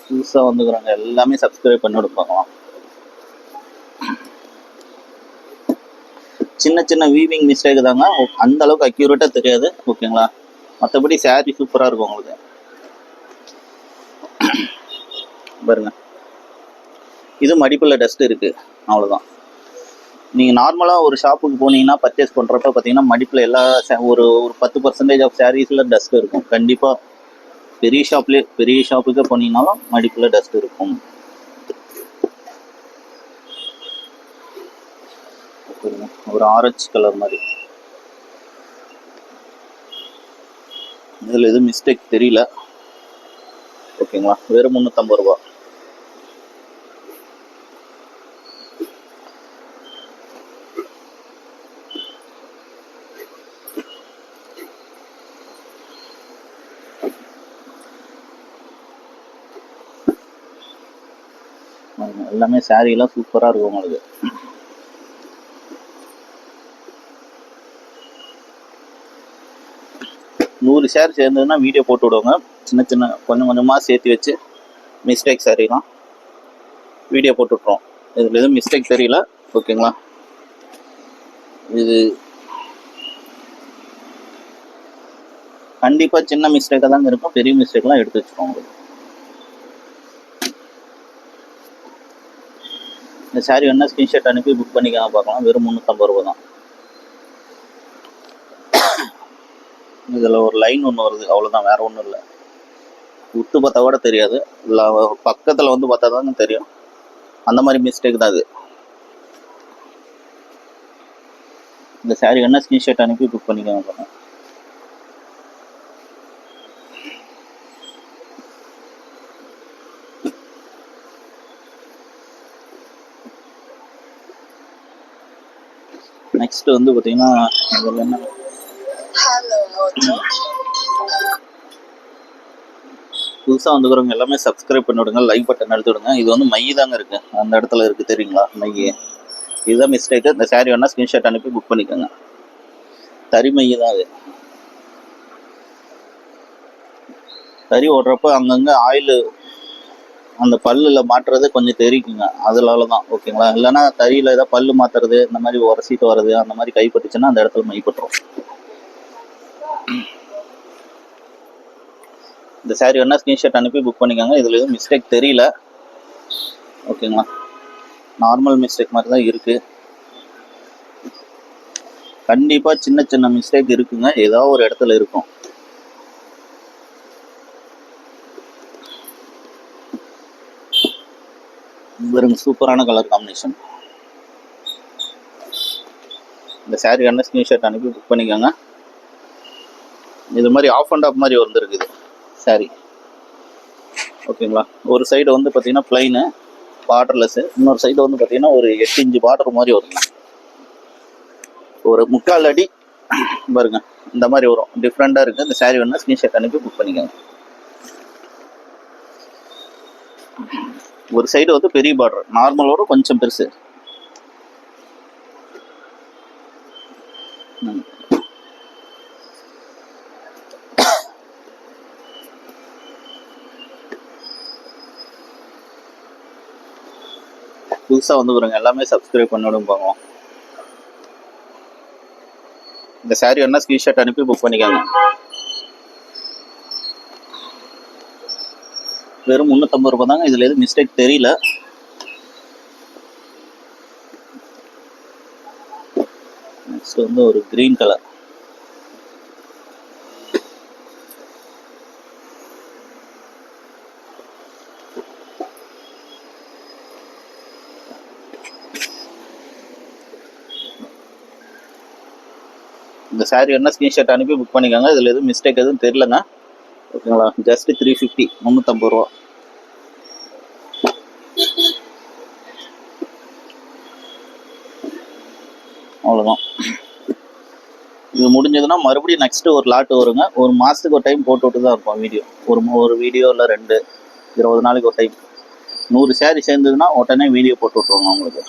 புதுசாக வந்துக்கிறவங்க எல்லாமே சப்ஸ்கிரைப் பண்ணி விடுப்பாங்களாம். சின்ன சின்ன வீவிங் மிஸ்டேக் தாங்க, அந்த அளவுக்கு அக்யூரேட்டாக தெரியாது. ஓகேங்களா? மற்றபடி சாரீ சூப்பராக இருக்கும் உங்களுக்கு. பாருங்க, இது மடிப்பில் டஸ்ட் இருக்குது, அவ்வளோதான். நீங்கள் நார்மலாக ஒரு ஷாப்புக்கு போனீங்கன்னா பர்ச்சேஸ் பண்ணுறப்ப பார்த்தீங்கன்னா மடிப்பில் எல்லா ஒரு 10% ஆஃப் சாரீஸில் டஸ்ட் இருக்கும் கண்டிப்பாக. பெரிய ஷாப்புக்கே போனீங்கன்னாலும் மடிப்பில் டஸ்ட் இருக்கும். ஒரு ஆரஞ்சு கலர் மாதிரி. இதில் எதுவும் மிஸ்டேக் தெரியல. ஓகேங்களா? வெறும் 350 ரூபா. எல்லாமே சாரீலாம் சூப்பராக இருக்கும் உங்களுக்கு. நூறு ஷேர் சேர்ந்ததுன்னா வீடியோ போட்டு விடுவாங்க. சின்ன சின்ன கொஞ்சம் கொஞ்சமாக சேர்த்து வச்சு மிஸ்டேக் சாரீலாம் வீடியோ போட்டு விட்ருவோம். இதில் எதுவும் மிஸ்டேக் தெரியல. ஓகேங்களா? இது கண்டிப்பாக சின்ன மிஸ்டேக்காக தாங்க இருக்கும், பெரிய மிஸ்டேக்லாம் எடுத்து வச்சுக்கோங்க. இந்த சாரீ வேணா ஸ்க்ரீன்ஷாட் அனுப்பி புக் பண்ணிக்காம பார்க்கலாம். வெறும் 350 ரூபா தான். இதில் ஒரு லைன் ஒன்று வருது, அவ்வளோதான், வேறு ஒன்றும் இல்லை. உத்து பார்த்தா கூட தெரியாது, இல்லை பக்கத்தில் வந்து பார்த்தா தாங்க தெரியும். அந்த மாதிரி மிஸ்டேக் தான் இது. இந்த சாரி வேணால் ஸ்க்ரீன்ஷாட் அனுப்பி புக் பண்ணிக்கோங்க பாருங்க. நெக்ஸ்ட் வந்து பார்த்தீங்கன்னா இதில் என்ன புதுசாக வந்துக்கிறவங்க எல்லாமே சப்ஸ்கிரைப் பண்ணி விடுங்க, லைக் பட்டன் எடுத்து விடுங்க. இது வந்து மை தாங்க இருக்குது, அந்த இடத்துல இருக்குது தெரியுங்களா மை. இதுதான் மிஸ்டேக்கு. இந்த சாரி வேணால் ஸ்க்ரீன்ஷாட் அனுப்பி புக் பண்ணிக்கோங்க. தறி மை தான் அது. தறி ஓடுறப்ப அங்கங்கே ஆயில் அந்த பல்லில் மாட்டுறது கொஞ்சம் தெரிக்குங்க, அதனால தான். ஓகேங்களா? இல்லைன்னா தறியில் ஏதாவது பல்லு மாற்றுறது இந்த மாதிரி உரசிட்டு வர்றது அந்த மாதிரி கைப்பட்டுச்சுன்னா அந்த இடத்துல மைப்பட்டுரும். இந்த சாரி வேணால் ஸ்க்ரீன்ஷாட் அனுப்பி புக் பண்ணிக்கோங்க. இதில் எதுவும் மிஸ்டேக் தெரியல. ஓகேங்களா? நார்மல் மிஸ்டேக் மாதிரி தான் இருக்குது. கண்டிப்பாக சின்ன சின்ன மிஸ்டேக் இருக்குங்க, ஏதாவது ஒரு இடத்துல இருக்கும். வெறும் சூப்பரான கலர் காம்பினேஷன். இந்த சாரி வேணால் ஸ்க்ரீன்ஷாட் அனுப்பி புக் பண்ணிக்கோங்க. இது மாதிரி ஆஃப் அண்ட் ஆஃப் மாதிரி வந்துருக்குது சாரி. ஓகேங்களா? ஒரு சைடு வந்து பார்த்தீங்கன்னா பிளைனு பார்டர்லெஸ்ஸு, இன்னொரு சைடு வந்து பார்த்தீங்கன்னா ஒரு 8 இன்ச்சு பார்டர் மாதிரி வருங்க. ஒரு 3/4 அடி பாருங்க, இந்த மாதிரி வரும். டிஃப்ரெண்ட்டாக இருக்குது. இந்த சாரி வேணால் ஸ்க்ரீன்ஷாட் அனுப்பி புக் பண்ணிக்கோங்க. ஒரு சைடு வந்து பெரிய பார்டர், நார்மலோட கொஞ்சம் பெருசு. புதுசாக வந்துக்கிறோங்க எல்லாமே சப்ஸ்கிரைப் பண்ணிவிடும் போவோம். இந்த சாரி வேணால் ஸ்க்ரீன்ஷாட் அனுப்பி புக் பண்ணிக்கோங்க. வெறும் 350 ரூபா தாங்க. இதில் எதுவும் மிஸ்டேக் தெரியல. நெக்ஸ்ட் வந்து ஒரு க்ரீன் கலர். இந்த சாரி வேணால் ஸ்க்ரீன்ஷாட் அனுப்பி புக் பண்ணிக்கோங்க. இதில் எதுவும் மிஸ்டேக் எதுவும் தெரியலங்க. ஓகேங்களா? ஜஸ்ட் 350, 350 ரூபா. அவ்வளோதான். இது முடிஞ்சதுன்னா மறுபடியும் நெக்ஸ்ட்டு ஒரு லாட்டு வருங்க. ஒரு மாதத்துக்கு ஒரு டைம் போட்டு விட்டு தான் இருப்போம் வீடியோ. ஒரு வீடியோ இல்லை 2, 20 நாளைக்கு ஒரு டைம். 100 சாரி சேர்ந்ததுன்னா உடனே வீடியோ போட்டு விட்ருவாங்க உங்களுக்கு.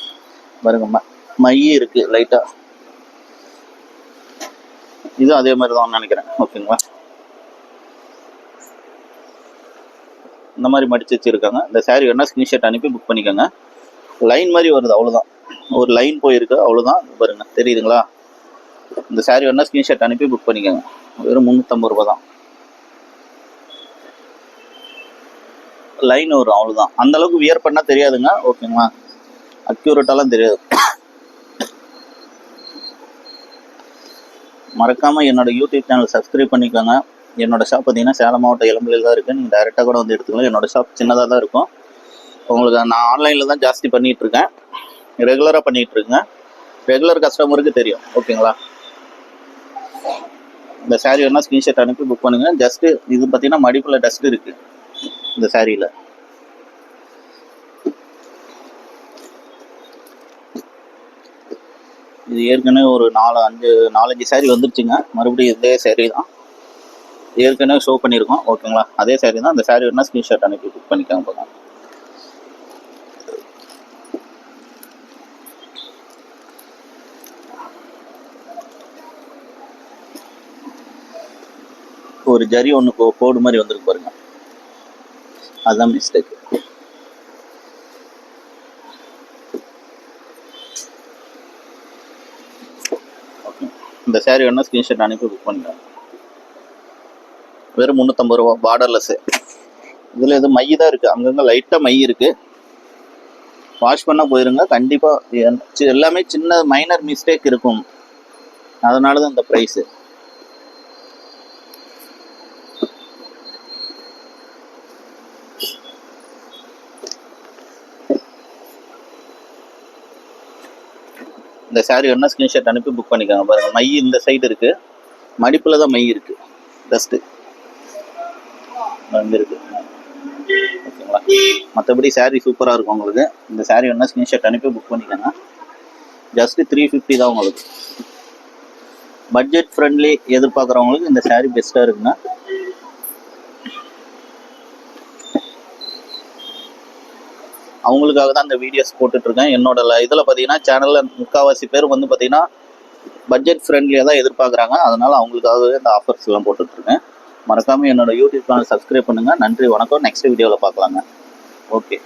பாருங்க, மை இருக்குது லைட்டாக. இதுவும் அதே மாதிரி தான் நினைக்கிறேன். ஓகேங்களா? இந்த மாதிரி மடித்து வச்சுருக்காங்க. இந்த சாரி வேணால் ஸ்க்ரீன்ஷாட் அனுப்பி புக் பண்ணிக்கோங்க. லைன் மாதிரி வருது, அவ்வளோதான். ஒரு லைன் போயிருக்கு, அவ்வளோதான். பாருங்க, தெரியுதுங்களா? இந்த சாரி வேணால் ஸ்க்ரீன்ஷாட் அனுப்பி புக் பண்ணிக்கோங்க. வெறும் 350 ரூபா தான். லைன் வரும், அவ்வளோதான். அந்தளவுக்கு வியர் பண்ணால் தெரியாதுங்க. ஓகேங்களா? அக்யூரேட்டாலாம் தெரியாது. மறக்காமல் என்னோடய யூடியூப் சேனல் சப்ஸ்கிரைப் பண்ணிக்கோங்க. என்னோடய ஷாப் பார்த்தீங்கன்னா சேலம் மாவட்டம் இளம்பிள்ளையில் தான் இருக்குது. நீங்கள் டைரெக்டாக கூட வந்து எடுத்துக்கலாம். என்னோடய ஷாப் சின்னதாக தான் இருக்கும். உங்களுக்கு நான் ஆன்லைனில் தான் ஜாஸ்தி பண்ணிகிட்ருக்கேன், ரெகுலராக பண்ணிகிட்ருக்கேன். ரெகுலர் கஸ்டமருக்கு தெரியும். ஓகேங்களா? இந்த சாரி வேணால் ஸ்க்ரீன்ஷாட் அனுப்பி புக் பண்ணுங்கள். ஜஸ்ட்டு இது பார்த்தீங்கன்னா மடிப்பில் டஸ்ட் இருக்குது இந்த சாரியில். இது ஏற்கனவே ஒரு 4-5 சாரி வந்துருச்சுங்க. மறுபடியும் இதே சாரி தான் ஏற்கனவே ஷோ பண்ணியிருக்கோம். ஓகேங்களா? அதே சாரி தான். அந்த சாரி வேணால் ஸ்க்ரீன்ஷாட் அனுப்பி புக் பண்ணிக்காங்க போதும். ஒரு ஜரி ஒன்று கோடு மாதிரி வந்துருக்கு பாருங்க, அதுதான் மிஸ்டேக். ஓகே, இந்த சாரி வேணால் ஸ்க்ரீன்ஷாட் அனுப்பி புக் பண்ணிக்கலாம். வெறும் 350 ரூபா, பார்டர்லெஸ்ஸு. இதில் எதுவும் மை தான் இருக்குது, அங்கங்கே லைட்டாக மை இருக்குது. வாஷ் பண்ணால் போயிருங்க. கண்டிப்பாக எல்லாமே சின்ன மைனர் மிஸ்டேக் இருக்கும், அதனால தான் இந்த ப்ரைஸு. இந்த saree வேணா ஸ்க்ரீன்ஷாட் அனுப்பி புக் பண்ணிக்கோங்க. பாருங்கள், மை இந்த சைடு இருக்குது, மடிப்பில் தான் மை இருக்குது, ஜஸ்ட்டு அங்கே இருக்குது. ஓகேங்களா? மற்றபடி saree சூப்பராக இருக்கும் உங்களுக்கு. இந்த saree வேணா ஸ்க்ரீன்ஷாட் அனுப்பி புக் பண்ணிக்கோங்க. ஜஸ்ட்டு 350 தான் உங்களுக்கு. பட்ஜெட் ஃப்ரெண்ட்லி எதிர்பார்க்குறவங்களுக்கு இந்த saree பெஸ்ட்டாக இருக்குங்க. அவங்களுக்காக தான் இந்த வீடியோஸ் போட்டுட்ருக்கேன். என்னோட இதில் பார்த்தீங்கன்னா சேனலில் முக்கால்வாசி பேர் வந்து பார்த்தீங்கன்னா பட்ஜெட் ஃப்ரெண்ட்லியாக தான் எதிர்பார்க்குறாங்க. அதனால் அவங்களுக்காகவே இந்த ஆஃபர்ஸ் எல்லாம் போட்டுட்ருக்கேன். மறக்காமல் என்னோட யூடியூப் சேனல் சப்ஸ்கிரைப் பண்ணுங்கள். நன்றி, வணக்கம். நெக்ஸ்ட் வீடியோவில் பார்க்கலாங்க. ஓகே.